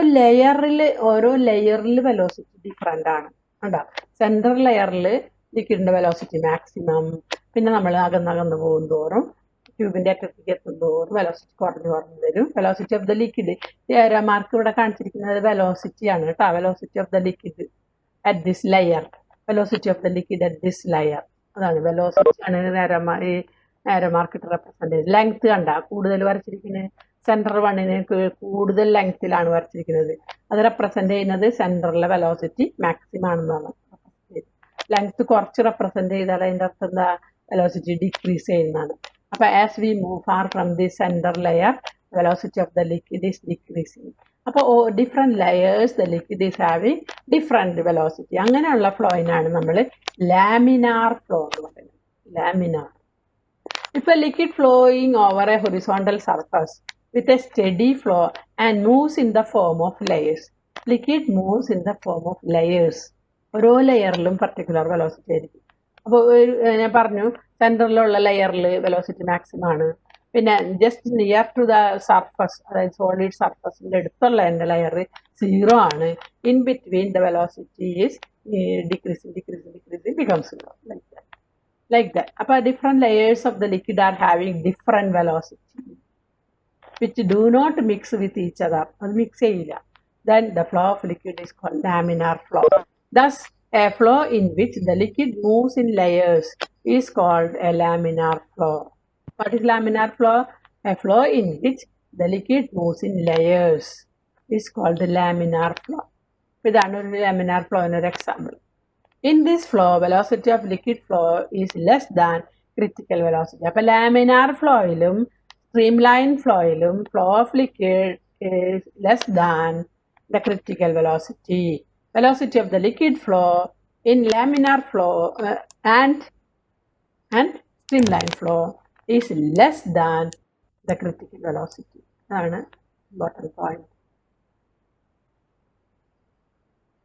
ലെയറിൽ വെലോസിറ്റി ഡിഫറെൻ്റ് ആണ് കേട്ടോ. സെൻട്രൽ ലെയറിൽ ലിക്വിഡിൻ്റെ വെലോസിറ്റി മാക്സിമം, പിന്നെ നമ്മൾ അകന്നകന്ന് പോകുന്തോറും ട്യൂബിൻ്റെ അറ്റത്തേക്ക് എത്തുന്തോറും വെലോസിറ്റി കുറഞ്ഞു വരും. Velocity of the liquid, mark ഇവിടെ കാണിച്ചിരിക്കുന്നത് വെലോസിറ്റിയാണ് കേട്ടോ. Velocity of the liquid at this layer, അതാണ് വെലോസിറ്റി ആണ് നേരെ മാർക്കിട്ട് റെപ്രസെൻ്റ് ചെയ്ത്. ലെങ്ത് കണ്ട കൂടുതൽ വരച്ചിരിക്കുന്നത് സെൻറ്റർ വണ്ണിന് കൂടുതൽ ലെങ്ത്തിലാണ് വരച്ചിരിക്കുന്നത്. അത് റെപ്രസെൻ്റ് ചെയ്യുന്നത് സെൻറ്ററിലെ വെലോസിറ്റി മാക്സിമം ആണെന്നാണ്. ലെങ്ത് കുറച്ച് റെപ്രസെൻ്റ് ചെയ്താൽ അതിൻ്റെ അർത്ഥം എന്താ? വെലോസിറ്റി ഡിക്രീസ് ചെയ്യുന്നതാണ്. അപ്പോൾ as we move far from the centre layer velocity of the liquid is decreasing. അപ്പോൾ different layers the liquid is having different velocity. അങ്ങനെയുള്ള ഫ്ലോയിനാണ് നമ്മൾ ലാമിനാർ ഫ്ലോ എന്ന് പറയുന്നത്. Laminar. If a liquid flowing over a horizontal surface with a steady flow and moves in the form of layers, liquid moves in the form of layers. ഓരോ ലെയറിലും particular velocity ആയിരിക്കും. അപ്പോൾ ഞാൻ പറഞ്ഞു സെൻറ്ററിലുള്ള ലെയറിൽ velocity maximum ആണ്. പിന്നെ just near to the surface, അതായത് solid സർഫസിൻ്റെ അടുത്തുള്ള എൻ്റെ ലെയർ 0 ആണ്. In between the velocity is decreasing becomes 0. like that. Different layers of the liquid are having different velocity, which do not mix with each other. Then the flow of liquid is called laminar flow. Thus, a flow in which the liquid moves in layers is called a laminar flow. What is laminar flow? A flow in which the liquid moves in layers is called the laminar flow. ഇതാണ് ഒരു laminar flow ഒരു example. In this flow, velocity of liquid flow is less than critical velocity. അപ്പോൾ laminar flowയിലും streamline flowയിലും flow of liquid is less than the critical velocity. Velocity of the liquid flow in laminar flow and streamline flow is less than the critical velocity. അതാണ് important point.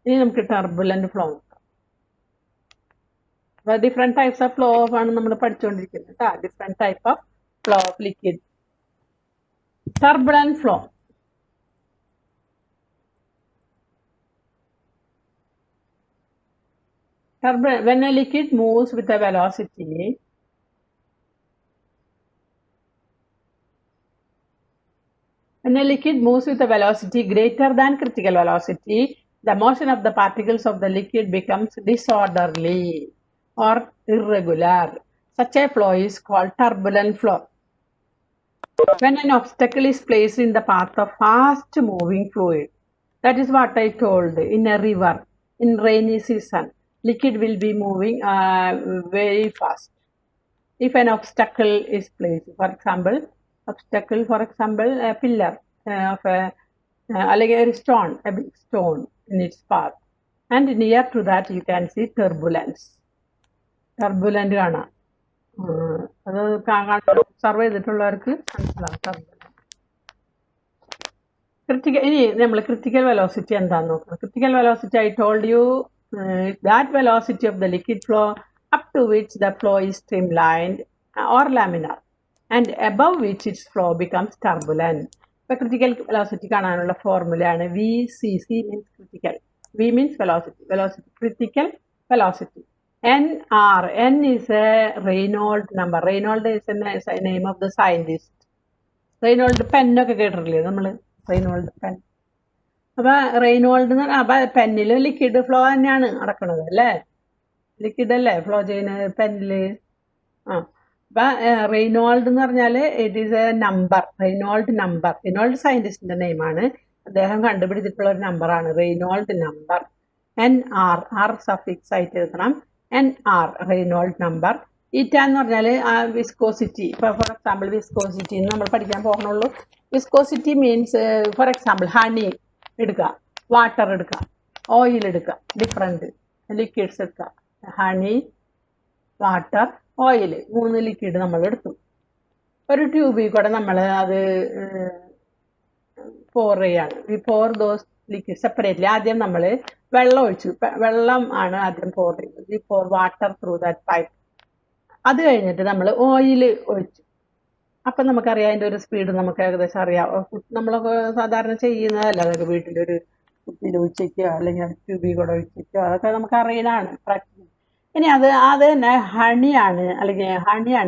ഇനി നമുക്ക് turbulent flow നോക്കാം. Different types of flow ആണ് നമ്മൾ പഠിച്ചുകൊണ്ടിരിക്കുന്നത് കേട്ടോ. Different type of flow of liquid. Turbulent flow. When a liquid moves with a velocity, greater than critical velocity, the motion of the particles of the liquid becomes disorderly or irregular. Such a flow is called turbulent flow. When an obstacle is placed in the path of fast moving fluid, that is what I told, in a river, in rainy season, liquid will be moving very fast. If an obstacle is placed, for example, a pillar of a stone, a big stone in its path, and near to that you can see turbulence. Turbulent കാണാം. അത് observe ചെയ്തിട്ടുള്ളവർക്ക് മനസ്സിലാവും. ഇനി നമ്മൾ critical velocity എന്താണെന്ന് നോക്കണം. Critical velocity I told you that velocity of the liquid flow up to which the flow is streamlined or laminar and above which its flow becomes turbulent. ഇപ്പോൾ critical velocity കാണാനുള്ള ഫോർമുലയാണ് VCC means critical. V means velocity. Critical velocity. NR. N is a Reynolds number. Reynolds is a name of the scientist. Reynolds pen ഒക്കെ കേട്ടിട്ടില്ലേ നമ്മൾ? Reynolds pen. അപ്പോൾ Reynold എന്ന് പറഞ്ഞാൽ അപ്പോൾ പെന്നിൽ liquid flow തന്നെയാണ് നടക്കുന്നത് അല്ലേ? ലിക്വിഡ് അല്ലേ ഫ്ലോ ചെയ്യുന്നത് പെന്നിൽ? അപ്പം റെയ്നോൾഡ് എന്ന് പറഞ്ഞാൽ it is a number. Reynold സയൻറ്റിസ്റ്റിൻ്റെ നെയിമാണ്. അദ്ദേഹം കണ്ടുപിടിച്ചിട്ടുള്ള ഒരു നമ്പറാണ് റെയ്നോൾഡ് നമ്പർ. NR സഫിക്സ് ആയിട്ട് എഴുതണം. NR Reynold number. ഈറ്റ എന്ന് പറഞ്ഞാൽ വിസ്കോസിറ്റി. ഇപ്പോൾ ഫോർ എക്സാമ്പിൾ വിസ്കോസിറ്റി എന്ന് നമ്മൾ പഠിക്കാൻ പോകണുള്ളൂ. Viscosity means for example honey എടുക്കുക, വാട്ടർ എടുക്കുക, ഓയിൽ എടുക്കുക, ഡിഫറെൻറ്റ് ലിക്വിഡ്സ് എടുക്കുക. ഹണി, വാട്ടർ, ഓയിൽ, 3 ലിക്വിഡ് നമ്മൾ എടുത്തു. ഒരു ട്യൂബിൽ കൂടെ നമ്മൾ അത് പോർ ചെയ്യാണ്. We pour those liquid separately. ആദ്യം നമ്മൾ വെള്ളം ഒഴിച്ചു. വെള്ളം ആണ് ആദ്യം പോർ ചെയ്യുന്നത്. We pour water through that pipe. അത് കഴിഞ്ഞിട്ട് നമ്മൾ ഓയിൽ ഒഴിച്ചു. അപ്പം നമുക്കറിയാം അതിൻ്റെ ഒരു സ്പീഡ് നമുക്ക് ഏകദേശം അറിയാം. നമ്മളൊക്കെ സാധാരണ ചെയ്യുന്നതല്ല. അതൊക്കെ വീട്ടിലൊരു കുപ്പിയിൽ ഒഴിച്ചേക്കോ അല്ലെങ്കിൽ ട്യൂബിൽ കൂടെ ഒഴിച്ചേക്കോ അതൊക്കെ നമുക്ക് അറിയുന്നതാണ് പ്രാക്ടീസ്. ഇനി അത് തന്നെ ഹണിയാണ്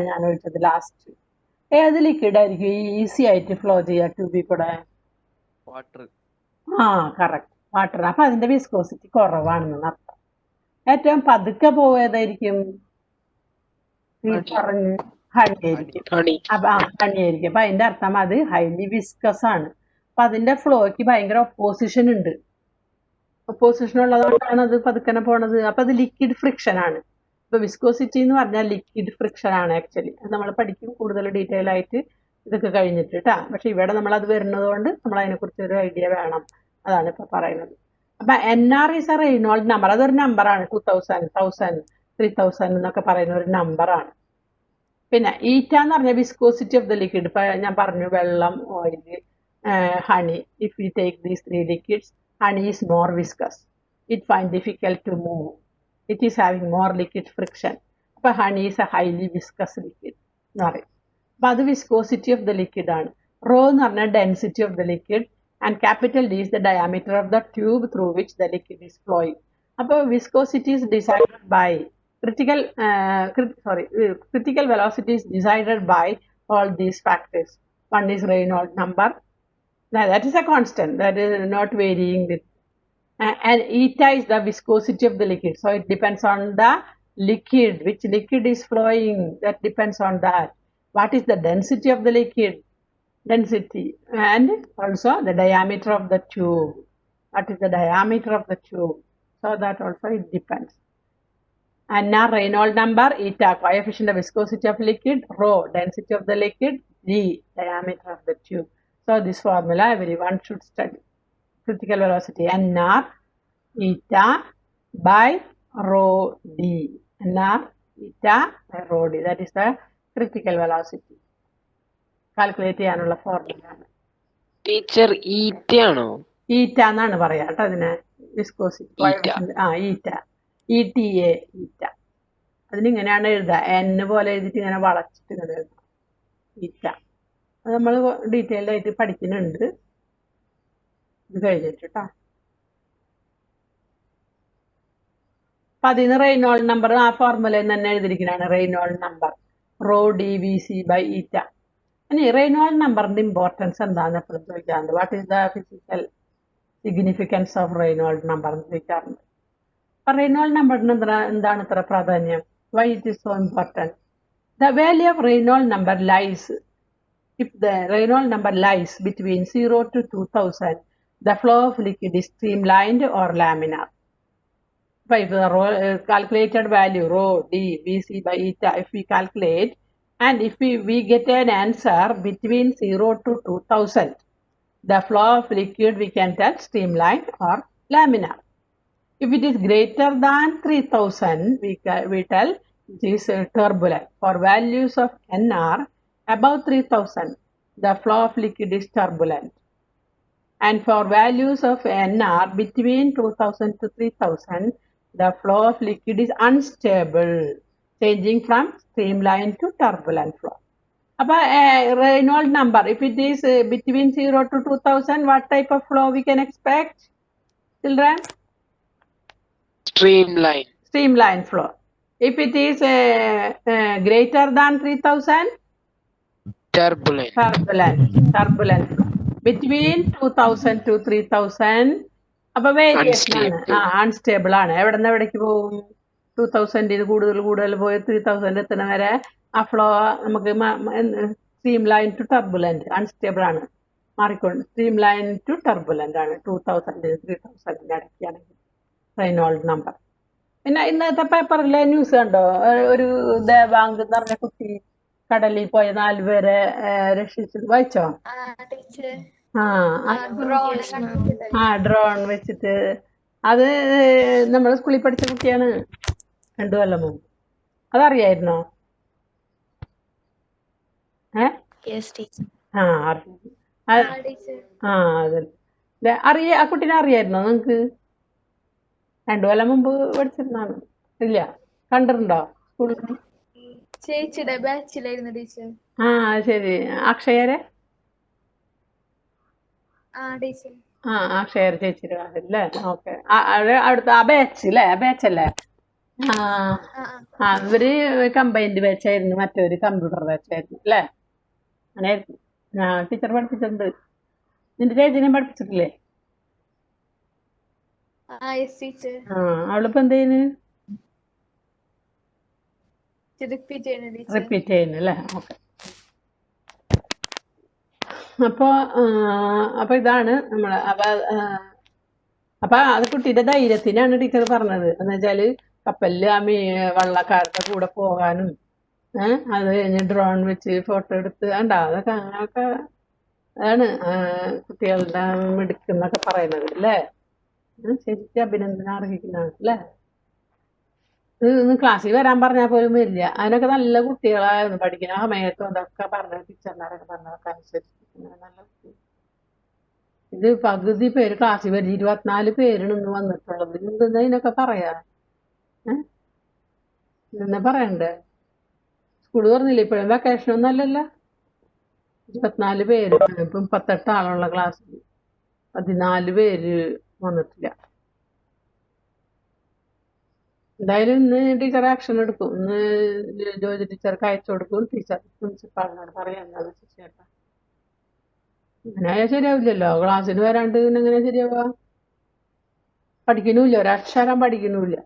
ഞാൻ ഒഴിച്ചത് ലാസ്റ്റ്. ഏത് ലിക്വിഡ് ആയിരിക്കും ഈസി ആയിട്ട് ഫ്ലോ ചെയ്യുക ട്യൂബിൽ കൂടെ? വാട്ടർ. Correct, water. അപ്പം അതിൻ്റെ വിസ്കോസിറ്റി കുറവാണെന്ന് അർത്ഥം. ഏറ്റവും പതുക്കെ പോയതായിരിക്കും പറഞ്ഞ് ഹണിയായിരിക്കും. ഹണിയായിരിക്കും. അപ്പം അതിൻ്റെ അർത്ഥം അത് ഹൈലി വിസ്കസ് ആണ്. അപ്പം അതിൻ്റെ ഫ്ലോയ്ക്ക് ഭയങ്കര ഒപ്പോസിഷൻ ഉണ്ട്. ഒപ്പോസിഷൻ ഉള്ളതുകൊണ്ടാണ് അത് പതുക്കനെ പോണത്. അപ്പം അത് ലിക്വിഡ് ഫ്രിക്ഷൻ ആണ്. ഇപ്പോൾ വിസ്കോസിറ്റി എന്ന് പറഞ്ഞാൽ ലിക്വിഡ് ഫ്രിക്ഷൻ ആണ് ആക്ച്വലി. അത് നമ്മൾ പഠിക്കും കൂടുതൽ ഡീറ്റെയിൽ ആയിട്ട് ഇതൊക്കെ കഴിഞ്ഞിട്ട് കേട്ടോ. പക്ഷെ ഇവിടെ നമ്മളത് വരുന്നത് കൊണ്ട് നമ്മൾ അതിനെക്കുറിച്ച് ഒരു ഐഡിയ വേണം. അതാണ് ഇപ്പോൾ പറയുന്നത്. അപ്പം NR is A Reynold number. അതൊരു നമ്പറാണ്. 2000, 1000, 3000 എന്നൊക്കെ പറയുന്ന ഒരു നമ്പറാണ്. പിന്നെ ഈറ്റ എന്ന് പറഞ്ഞാൽ വിസ്കോസിറ്റി ഓഫ് ദ ലിക്വിഡ്. ഇപ്പം ഞാൻ പറഞ്ഞു വെള്ളം, oil, honey. If you take these 3 liquids, honey is more viscous. It finds difficult to move. It is having more liquid friction. അപ്പോൾ honey is a highly viscous liquid എന്ന് പറയും. അപ്പോൾ അത് viscosity of the liquid ആണ്. Raw എന്ന് പറഞ്ഞാൽ density of the liquid and capital D is the diameter of the tube through which the liquid is flowing. അപ്പോൾ viscosity is decided by Critical, critical velocity is decided by all these factors. One is Reynolds number. Now that is a constant, that is not varying with. And eta is the viscosity of the liquid. So it depends on the liquid, which liquid is flowing, that depends on that. What is the density of the liquid? Density. And also the diameter of the tube. What is the diameter of the tube? So that also it depends. And now Reynolds number, eta, coefficient of viscosity of liquid, rho, density of the liquid, d, diameter of the tube. So this formula everyone should study. Critical velocity, nr, eta by rho d. nr, eta by rho d. That is the critical velocity. Calculate ചെയ്യാനുള്ള ഫോർമുലയാണ്. Teacher ഈറ്റ ആണോ? ഈറ്റ എന്നാണ് പറയാ കേട്ടോ അതിനെ. Viscosity coefficient ഈറ്റ, ETA, ഈറ്റ. അതിനിങ്ങനെയാണ് എഴുതുക, n പോലെ എഴുതിയിട്ട് ഇങ്ങനെ വളച്ചിട്ട് ഇങ്ങനെ എഴുതാം, ഈറ്റ. അത് നമ്മൾ ഡീറ്റെയിൽഡ് ആയിട്ട് പഠിക്കുന്നുണ്ട് ഇത് കഴിഞ്ഞിട്ട് കേട്ടോ. അപ്പൊ അതിന് റെയ്നോൾഡ് നമ്പർ ആ ഫോർമുലയിൽ തന്നെ എഴുതിയിരിക്കുന്നതാണ്. Reynold number rho D V C by eta. ഇനി റെയ്നോൾഡ് നമ്പറിന്റെ ഇമ്പോർട്ടൻസ് എന്താണെന്ന് എപ്പോഴും ചോദിക്കാറുണ്ട്. What is the physical significance of Reynold number എന്ന് ചോദിക്കാറുണ്ട്. അപ്പൊ റെയ്നോൾഡ് നമ്പറിന് എന്താണ് ഇത്ര പ്രാധാന്യം? Why it is so important? The value of Reynold number lies, if the Reynolds number lies between 0 to 2000, the flow of liquid is streamlined or laminar. If the calculated value rho d Vc by eta, if we calculate, and if we get an answer between 0 to 2000, the flow of liquid we can tell streamlined or laminar. If it is greater than 3000, we tell it is turbulent. For values of nr above 3000, the flow of liquid is turbulent. And for values of nr between 2000 to 3000, the flow of liquid is unstable, changing from streamlined to turbulent flow. About Reynolds number, if it is between 0 to 2000, what type of flow we can expect, children? Streamline flow. If it is greater than 3000, turbulent flow. Between 2000 to 3000 അപ്പൊ variation ആണ്, unstable ആണ്. എവിടെ നിന്ന് എവിടേക്ക് പോകും? 2000 കൂടുതൽ പോയി 3000 എത്തുന്ന വരെ ആ ഫ്ലോ നമുക്ക് streamline to turbulent, unstable ആണ്, മാറിക്കൊണ്ട് സ്ട്രീം ലൈൻ ടു ടർബുലന്റ് ആണ് 2000 3000 ഇടയ്ക്കാണെങ്കിൽ റെയ്നോൾഡ് നമ്പർ. പിന്നെ ഇന്നത്തെ പേപ്പറിലെ ന്യൂസ് കണ്ടോ? ഒരു ദേവാങ്ക് എന്ന് പറഞ്ഞ കുട്ടി കടലിൽ പോയ 4 പേരെ രക്ഷിച്ചു, വായിച്ചോ? ഡ്രോൺ വെച്ചിട്ട്. അത് നമ്മൾ സ്കൂളിൽ പഠിച്ച കുട്ടിയാണ് 2 കൊല്ലം മുമ്പ്. അതറിയായിരുന്നോ? അതെ. ആ കുട്ടീനെ അറിയായിരുന്നോ നിങ്ങൾക്ക്? 2 കൊല്ലം മുമ്പ് പഠിച്ചിരുന്നാണ്. ഇല്ല, കണ്ടിട്ടുണ്ടോ സ്കൂളിൽ? ചേച്ചിയുടെ ബാച്ചിലായിരുന്നു ടീച്ചർ. ശരി. അക്ഷയരെ അക്ഷയർ ചേച്ചിയുടെ ക്ലാസ്സിലല്ലേ? ഓക്കെ. അവിടുത്തെ ആ ബാച്ച് അല്ലേ? ആ ബാച്ചല്ലേ? ഇവര് കമ്പൈൻഡ് ബാച്ചായിരുന്നു, മറ്റൊരു കമ്പ്യൂട്ടർ ബാച്ചായിരുന്നു അല്ലേ? അങ്ങനെയായിരുന്നു. ടീച്ചർ പഠിപ്പിച്ചിട്ടുണ്ട്. നിന്റെ ചേച്ചിനെയും പഠിപ്പിച്ചിട്ടില്ലേ? അവളിപ്പോ എന്ത് ചെയ്യുന്നു? റിപ്പീറ്റ് ചെയ്യുന്നു അല്ലേ? ഓക്കെ. അപ്പൊ ഇതാണ് നമ്മള്. അപ്പൊ അത് കുട്ടിയുടെ ധൈര്യത്തിനാണ് ടീച്ചർ പറഞ്ഞത്. എന്ന് വെച്ചാല് കപ്പലില് ആ വള്ളക്കാരുടെ കൂടെ പോകാനും അത് കഴിഞ്ഞ് ഡ്രോൺ വെച്ച് ഫോട്ടോ എടുത്ത് അതൊക്കെ അങ്ങനെയൊക്കെ അതാണ് കുട്ടികളുടെ മിടുക്കെന്നൊക്കെ പറയുന്നത് അല്ലേ? ശരിക്കും അഭിനന്ദനം അർഹിക്കുന്നതാണ് അല്ലേ? ഇന്ന് ക്ലാസ്സിൽ വരാൻ പറഞ്ഞാൽ പോലും വരില്ല. അതിനൊക്കെ നല്ല കുട്ടികളായിരുന്നു, പഠിക്കുന്ന സമയത്തും അതൊക്കെ പറഞ്ഞ ടീച്ചർമാരൊക്കെ പറഞ്ഞതൊക്കെ അനുസരിച്ചിരിക്കുന്നത് നല്ല കുട്ടി. ഇത് പകുതി പേര് ക്ലാസ്സിൽ വരും, 24 പേരാണ് ഇന്ന് വന്നിട്ടുള്ളത്. എന്തെന്നാ ഇതിനൊക്കെ പറയാ? ഇതെന്നാ പറയണ്ടേ? സ്കൂള് തുറന്നില്ല, ഇപ്പോഴും വെക്കേഷൻ ഒന്നും അല്ലല്ലോ. 24 പേര്, ഇപ്പം 38 ആളുള്ള ക്ലാസ്സിൽ 14 പേര് വന്നിട്ടില്ല. എന്തായാലും ഇന്ന് ടീച്ചർ ആക്ഷൻ എടുക്കും. ഇന്ന് ജോജി ടീച്ചർക്ക് അയച്ചു കൊടുക്കും. ടീച്ചർ പ്രിൻസിപ്പാളിനോട് പറയാം എന്താണെന്ന് വെച്ചാൽ ചേട്ടാ. ഇങ്ങനെ ആയാൽ ശരിയാവില്ലല്ലോ. ക്ലാസ്സിന് വരാണ്ട് പിന്നെ എങ്ങനെ ശരിയാവുക? പഠിക്കണമില്ല, ഒരക്ഷരം പഠിക്കണമില്ല.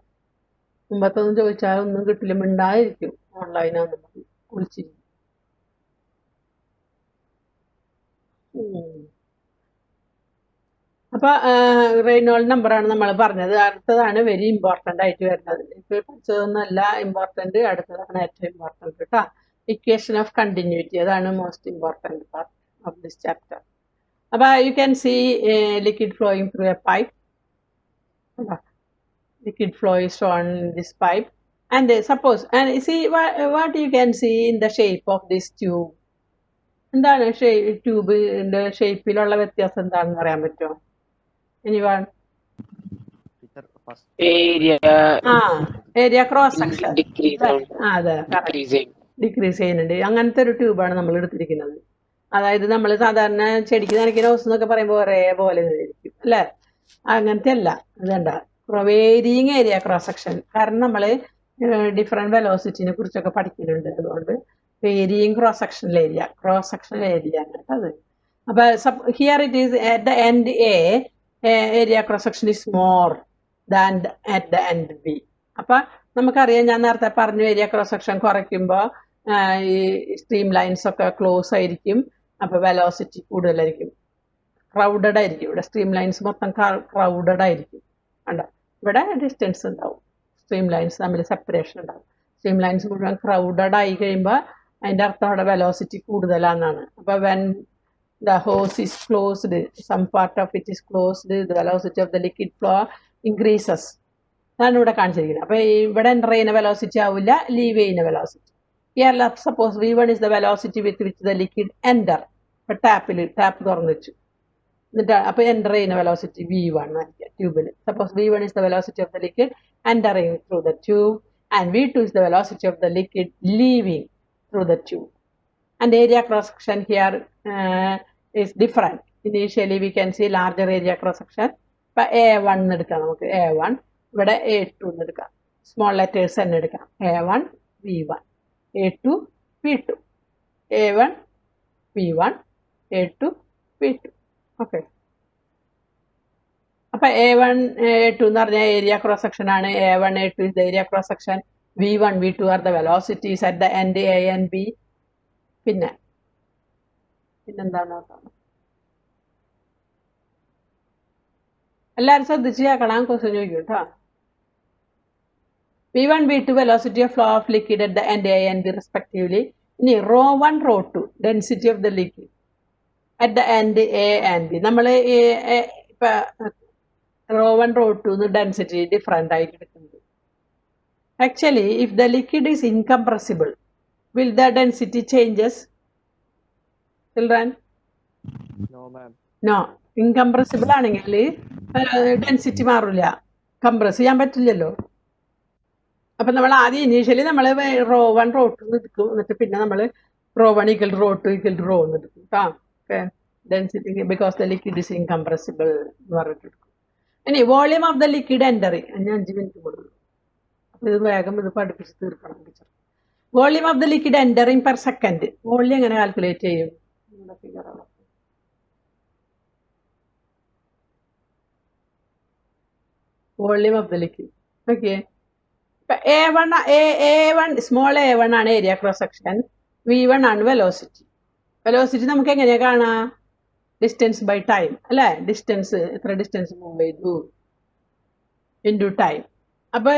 മുമ്പത്തൊന്നും ചോദിച്ചാൽ ഒന്നും കിട്ടില്ല, മിണ്ടാതിരിക്കും. ഓൺലൈനാന്ന് പറയും, വിളിച്ചിരിക്കും. അപ്പൊ റെയ്നോൾഡ് നമ്പറാണ് നമ്മൾ പറഞ്ഞത്. അടുത്തതാണ് വെരി ഇമ്പോർട്ടൻ്റ് ആയിട്ട് വരുന്നത്. ഇപ്പൊ പഠിച്ചതൊന്നല്ല ഇമ്പോർട്ടൻ്റ്, അടുത്തതാണ് ഏറ്റവും ഇമ്പോർട്ടൻ്റ് കേട്ടോ. ഇക്വേഷൻ ഓഫ് കണ്ടിന്യൂറ്റി, അതാണ് most important part of this chapter. അപ്പൊ you can see liquid flowing through a pipe. Liquid flow is shown in this pipe, and suppose, and see what you can see in the shape of this tube. എന്താണ് ട്യൂബിന്റെ ഷേപ്പിലുള്ള വ്യത്യാസം എന്താണെന്ന് പറയാൻ പറ്റുമോ? Anyone? Area area cross section അതെ decreasing decrease ചെയ്യുന്നുണ്ട്. അങ്ങനത്തെ ഒരു ട്യൂബാണ് നമ്മൾ എടുത്തിരിക്കുന്നത്. അതായത് നമ്മൾ സാധാരണ ചെടിക്ക് നനയ്ക്കുന്ന ഹോസ് എന്നൊക്കെ പറയുമ്പോൾ ഒരേപോലെ ഇരിക്കും അല്ലേ? അങ്ങനത്തെ അല്ല. അതുകൊണ്ട വേരിയിങ് ഏരിയ ക്രോസ് സെക്ഷൻ. കാരണം നമ്മൾ ഡിഫറെന്റ് വെലോസിറ്റിനെ കുറിച്ചൊക്കെ പഠിക്കുന്നുണ്ട്. അതുകൊണ്ട് വേരിയിങ് ക്രോസ് സെക്ഷണൽ ഏരിയ ആണ് അത്. അപ്പൊ here it is at the end A area cross section is more than at the end B. അപ്പൊ നമുക്കറിയാം, ഞാൻ നേരത്തെ പറഞ്ഞു, ഏരിയ ക്രോസ് സെക്ഷൻ കുറയ്ക്കുമ്പോൾ ഈ സ്ട്രീം ലൈൻസ് ഒക്കെ ക്ലോസ് ആയിരിക്കും. അപ്പൊ വെലോസിറ്റി കൂടുതലായിരിക്കും, ക്രൗഡഡ് ആയിരിക്കും. ഇവിടെ സ്ട്രീം ലൈൻസ് മൊത്തം ക്രൗഡഡ് ആയിരിക്കും. കണ്ടോ, ഇവിടെ ഡിസ്റ്റൻസ് ഉണ്ടാവും, സ്ട്രീം ലൈൻസ് തമ്മിൽ സെപ്പറേഷൻ ഉണ്ടാവും. സ്ട്രീം ലൈൻസ് മുഴുവൻ ക്രൗഡഡ് ആയി കഴിയുമ്പോൾ അതിൻ്റെ അർത്ഥം അവിടെ വെലോസിറ്റി കൂടുതലാണെന്നാണ്. അപ്പൊ when the hose is closed, some part of it is closed, the velocity of the liquid flow increases. അതാണ് ഇവിടെ കാണിച്ചിരിക്കുന്നത്. അപ്പൊ ഇവിടെ എൻ്റർ ചെയ്യുന്ന വെലോസിറ്റി ആവില്ല, ലീവ് ചെയ്യുന്ന velocity. Here suppose v1 is the velocity with which the liquid enter. ഇപ്പൊ tap തുറന്നു വെച്ചു, എന്നിട്ട് അപ്പൊ എൻ്റർ ചെയ്യുന്ന വെലോസിറ്റി v1 ആയിരിക്കും ട്യൂബിൽ. Suppose v1 is the velocity of the liquid entering through the tube, and v2 is the velocity of the liquid leaving through the tube. And area cross section here is different. Initially we can see larger area cross section. ഇപ്പൊ A1 എടുക്കാം, നമുക്ക് A1, ഇവിടെ A2 എടുക്കാം, small letters തന്നെ എടുക്കാം. A1 V1, A2 V2, A1 V1, A2 V2. Okay. അപ്പൊ A1 A2 എന്ന് പറഞ്ഞാൽ ഏരിയ ക്രോസ് സെക്ഷൻ ആണ്. A1 A2 is the area cross section. V1 V2 are the velocities at the end A and B. പിന്നെന്താണ് എല്ലാവരും ശ്രദ്ധിച്ച് കേൾക്കണം, question ചോദിക്കും കേട്ടോ. V1 V2 velocity of flow of liquid at the end A and B respectively. ഇനി ρ1 ρ2 density of the liquid at the end A and B. നമ്മൾ ഇപ്പൊ ρ1 ρ2 density different ആയിട്ട് എടുക്കുന്നത്. Actually if the liquid is incompressible, will the density changes? Children? No ma'am. No. Incompressible ആണെങ്കിൽ density മാറില്ല, compress ചെയ്യാൻ പറ്റില്ലല്ലോ. അപ്പൊ നമ്മൾ ആദ്യം ഇനീഷ്യലി നമ്മൾ ρ1 ρ2 എടുക്കും, എന്നിട്ട് പിന്നെ നമ്മൾ ρ1 = ρ2 = ρ എന്ന് എടുക്കും കേട്ടോ. Okay, density because the liquid is incompressible എന്ന് പറഞ്ഞിട്ട് എടുക്കും. ഇനി volume of the liquid entering, 5 minute കൊടുക്കും. അപ്പൊ ഇത് വേഗം ഇത് പഠിപ്പിച്ച് തീർക്കണം teacher. Volume of the liquid entering per second. Volume എങ്ങനെ കാൽക്കുലേറ്റ് ചെയ്യും? Volume of the liquid. Okay, A1 small A1 ആണ് ഏരിയ ക്രോസ് സെക്ഷൻ, V1 ആണ് വെലോസിറ്റി. വെലോസിറ്റി നമുക്ക് എങ്ങനെയാ കാണാ? ഡിസ്റ്റൻസ് ബൈ ടൈം അല്ലേ? ഡിസ്റ്റൻസ്, എത്ര ഡിസ്റ്റൻസ് മൂവ് ചെയ്തു ഇൻറ്റു ടൈം. അപ്പൊ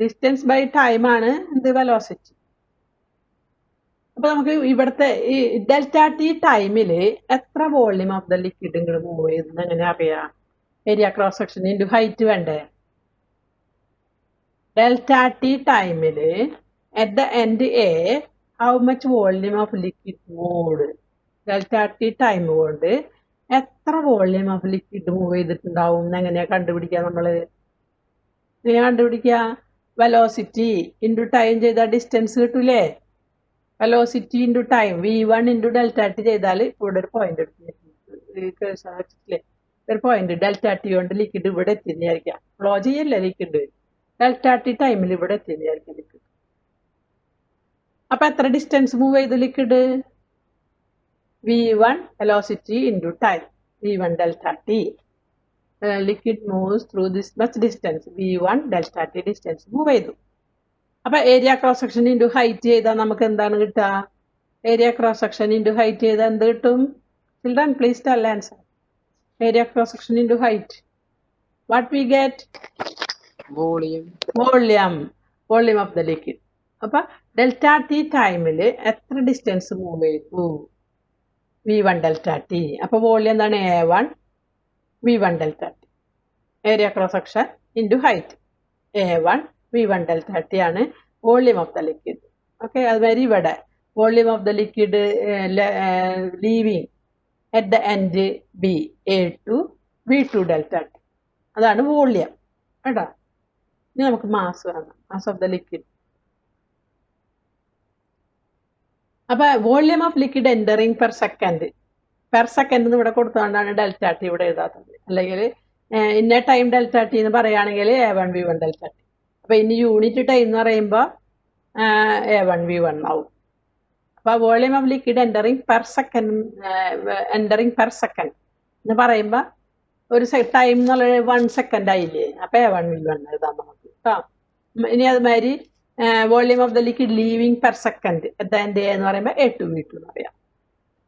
ഡിസ്റ്റൻസ് ബൈ ടൈം ആണ് എന്ത്? വെലോസിറ്റി. അപ്പൊ നമുക്ക് ഇവിടുത്തെ ഈ ΔT ടൈമിൽ എത്ര വോളിയം ഓഫ് ദ ലിക്വിഡ് ഇങ്ങോട്ട് മൂവ് ചെയ്തെന്ന് എങ്ങനെ അറിയാം? Area cross section into height വേണ്ടേ? ΔT ടൈമിൽ at the end A, how much volume of liquid moved? ΔT time കൊണ്ട് എത്ര വോളിയം ഓഫ് ലിക്വിഡ് മൂവ് ചെയ്തിട്ടുണ്ടാവും എന്ന് എങ്ങനെയാ കണ്ടുപിടിക്കുക? നമ്മള് എങ്ങനെയാ കണ്ടുപിടിക്കുക? വെലോസിറ്റി ഇൻറ്റു ടൈം ചെയ്താൽ ഡിസ്റ്റൻസ് കിട്ടൂലേ? Velocity into time, V1 into ΔT ചെയ്താൽ ഇവിടെ ഒരു പോയിന്റ് വെച്ചിട്ടില്ലേ? ഒരു പോയിന്റ് ΔT കൊണ്ട് ലിക്വിഡ് ഇവിടെ എത്തിയിരിക്കാം. ഫ്ലോ ചെയ്യല്ലേ ലിക്വിഡ്, ഡെൽറ്റ ടി ടൈമിൽ ഇവിടെ എത്തിയതായിരിക്കും ലിക്വിഡ്. അപ്പൊ എത്ര ഡിസ്റ്റൻസ് മൂവ് ചെയ്തു liquid? v1 velocity into time, v1 delta t. Liquid moves through this much distance, v1 delta t distance move ചെയ്തു. അപ്പൊ area cross section into height ചെയ്താൽ നമുക്ക് എന്താണ് കിട്ടുക? Area cross section into height ചെയ്താൽ എന്ത് കിട്ടും? Children please tell answer. Area cross section into height, what we get? Volume of the liquid. അപ്പൊ ഡെൽറ്റ ടി ടൈമിൽ എത്ര ഡിസ്റ്റൻസ് മൂവ് ചെയ്തു? v1 delta t. അപ്പോൾ വോളിയം എന്താണ്? a1 v1 delta t. Area cross section into height, a1 v1 delta t ആണ് volume of the liquid. Okay, അതുമാതിരി ഇവിടെ volume of the liquid leaving at the end B a2 v2 delta t. അതാണ് volume കേട്ടോ. ഇനി നമുക്ക് mass കാണാം, mass of the liquid. അപ്പൊ volume of liquid entering per second എന്ന് ഇവിടെ കൊടുത്തുകൊണ്ടാണ് ഡെൽറ്റ ടി ഇവിടെ എഴുതാത്തത്. അല്ലെങ്കിൽ ഇന്ന ടൈം ഡെൽറ്റ ടി എന്ന് പറയുകയാണെങ്കിൽ a1 v1 ഡെൽറ്റ ടി. അപ്പൊ ഇനി യൂണിറ്റ് ടൈം എന്ന് പറയുമ്പോൾ a1 v1 ആവും. അപ്പൊ volume of liquid entering per second എന്ന് പറയുമ്പോൾ ഒരു ടൈം എന്നുള്ളത് 1 സെക്കൻഡ് ആയില്ലേ? അപ്പൊ a1 v1 എഴുതാം നമുക്ക് കേട്ടോ. ഇനി അതുമാതിരി volume of the liquid leaving per second എന്റെ എന്ന് പറയുമ്പോൾ a2 v2 എന്ന് പറയാം.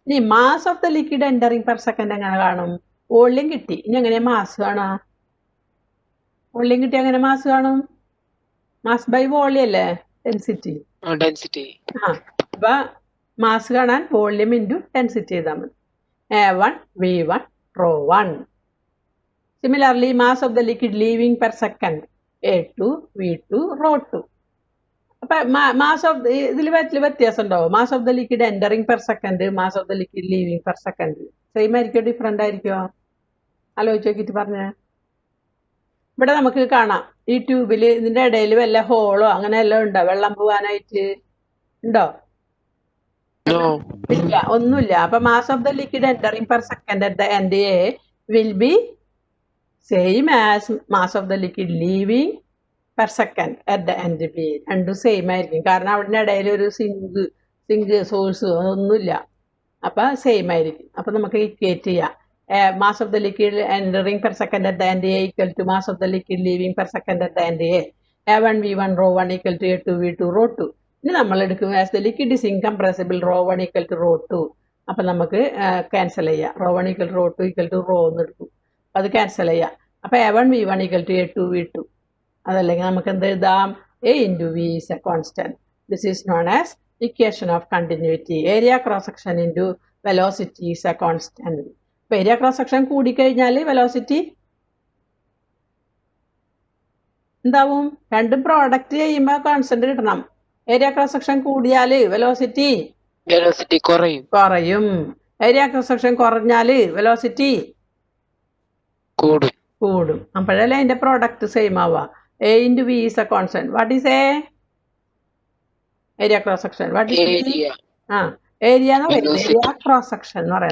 ഇനി mass of the liquid entering per second എങ്ങനെ കാണും? വോളിയം കിട്ടി, ഇനി എങ്ങനെയാ മാസ് കാണാ? വോളിയം കിട്ടി എങ്ങനെ മാസ് കാണും? മാസ് ബൈ വോളിയം അല്ലേ? ഡെൻസിറ്റി. അപ്പൊ മാസ് കാണാൻ വോളിയം ഇൻറ്റു ഡെൻസിറ്റി ചെയ്താൽ മതി. a1 v1 ρ1. Similarly mass of the liquid leaving per second a2 v2 ρ2. അപ്പൊ മാസ് ഓഫ് ഇതിൽ വ്യത്യാസം ഉണ്ടാവും. Mass of the liquid entering per second, mass of the liquid leaving per second same ആയിരിക്കോ different ആയിരിക്കോ? ആലോചിച്ച് നോക്കിയിട്ട് പറഞ്ഞേ. ഇവിടെ നമുക്ക് കാണാം ഈ ട്യൂബിൽ ഇതിന്റെ ഇടയിൽ വല്ല ഹോളോ അങ്ങനെ എല്ലാം ഉണ്ടോ? വെള്ളം പോകാനായിട്ട് ഉണ്ടോ? ഇല്ല, ഒന്നുമില്ല. അപ്പൊ mass of the liquid entering per second at the end A will be same as mass of the liquid leaving per second at the end B. രണ്ടും സെയിം ആയിരിക്കും. കാരണം അവിടെ ഇടയിൽ ഒരു സിങ്ക് സോഴ്സ് ഒന്നുമില്ല. അപ്പൊ സെയിം ആയിരിക്കും. അപ്പൊ നമുക്ക് ഇക്വേറ്റ് ചെയ്യാം. Mass of the liquid entering per second at the end A equal to mass of the liquid leaving per second at the end A. a1 v1 ρ1 equal to a2 v2 ρ2. ഇനി നമ്മൾ എടുക്കും as the liquid is incompressible ρ1 equal to ρ2. അപ്പൊ നമുക്ക് cancel ചെയ്യാം. ρ1 equal to ρ2 equal to rho എന്ന് എടുക്കും. അത് cancel ചെയ്യാം. അപ്പൊ a1 v1 equal to a2 v2. അതല്ലെങ്കിൽ നമുക്ക് എന്ത് എഴുതാം? a into v is a constant. This is known as equation of continuity. Area cross section into velocity is a constant. അപ്പൊ ഏരിയ ക്രോസ് സെക്ഷൻ കൂടിക്കഴിഞ്ഞാൽ velocity എന്താവും? രണ്ടും product ചെയ്യുമ്പോൾ constant കിട്ടണം. ഏരിയ ക്രോസ് സെക്ഷൻ കൂടിയാൽ വെലോസിറ്റി കുറയും. Area cross section കുറഞ്ഞാൽ velocity കൂടും. അപ്പോഴല്ലേ അതിന്റെ പ്രോഡക്റ്റ് സെയിം ആവുക. a into v is a constant. What is a? Area cross section. What is area? Area എന്ന് പറയുന്നത് area cross section എന്ന് പറയുന്നത്.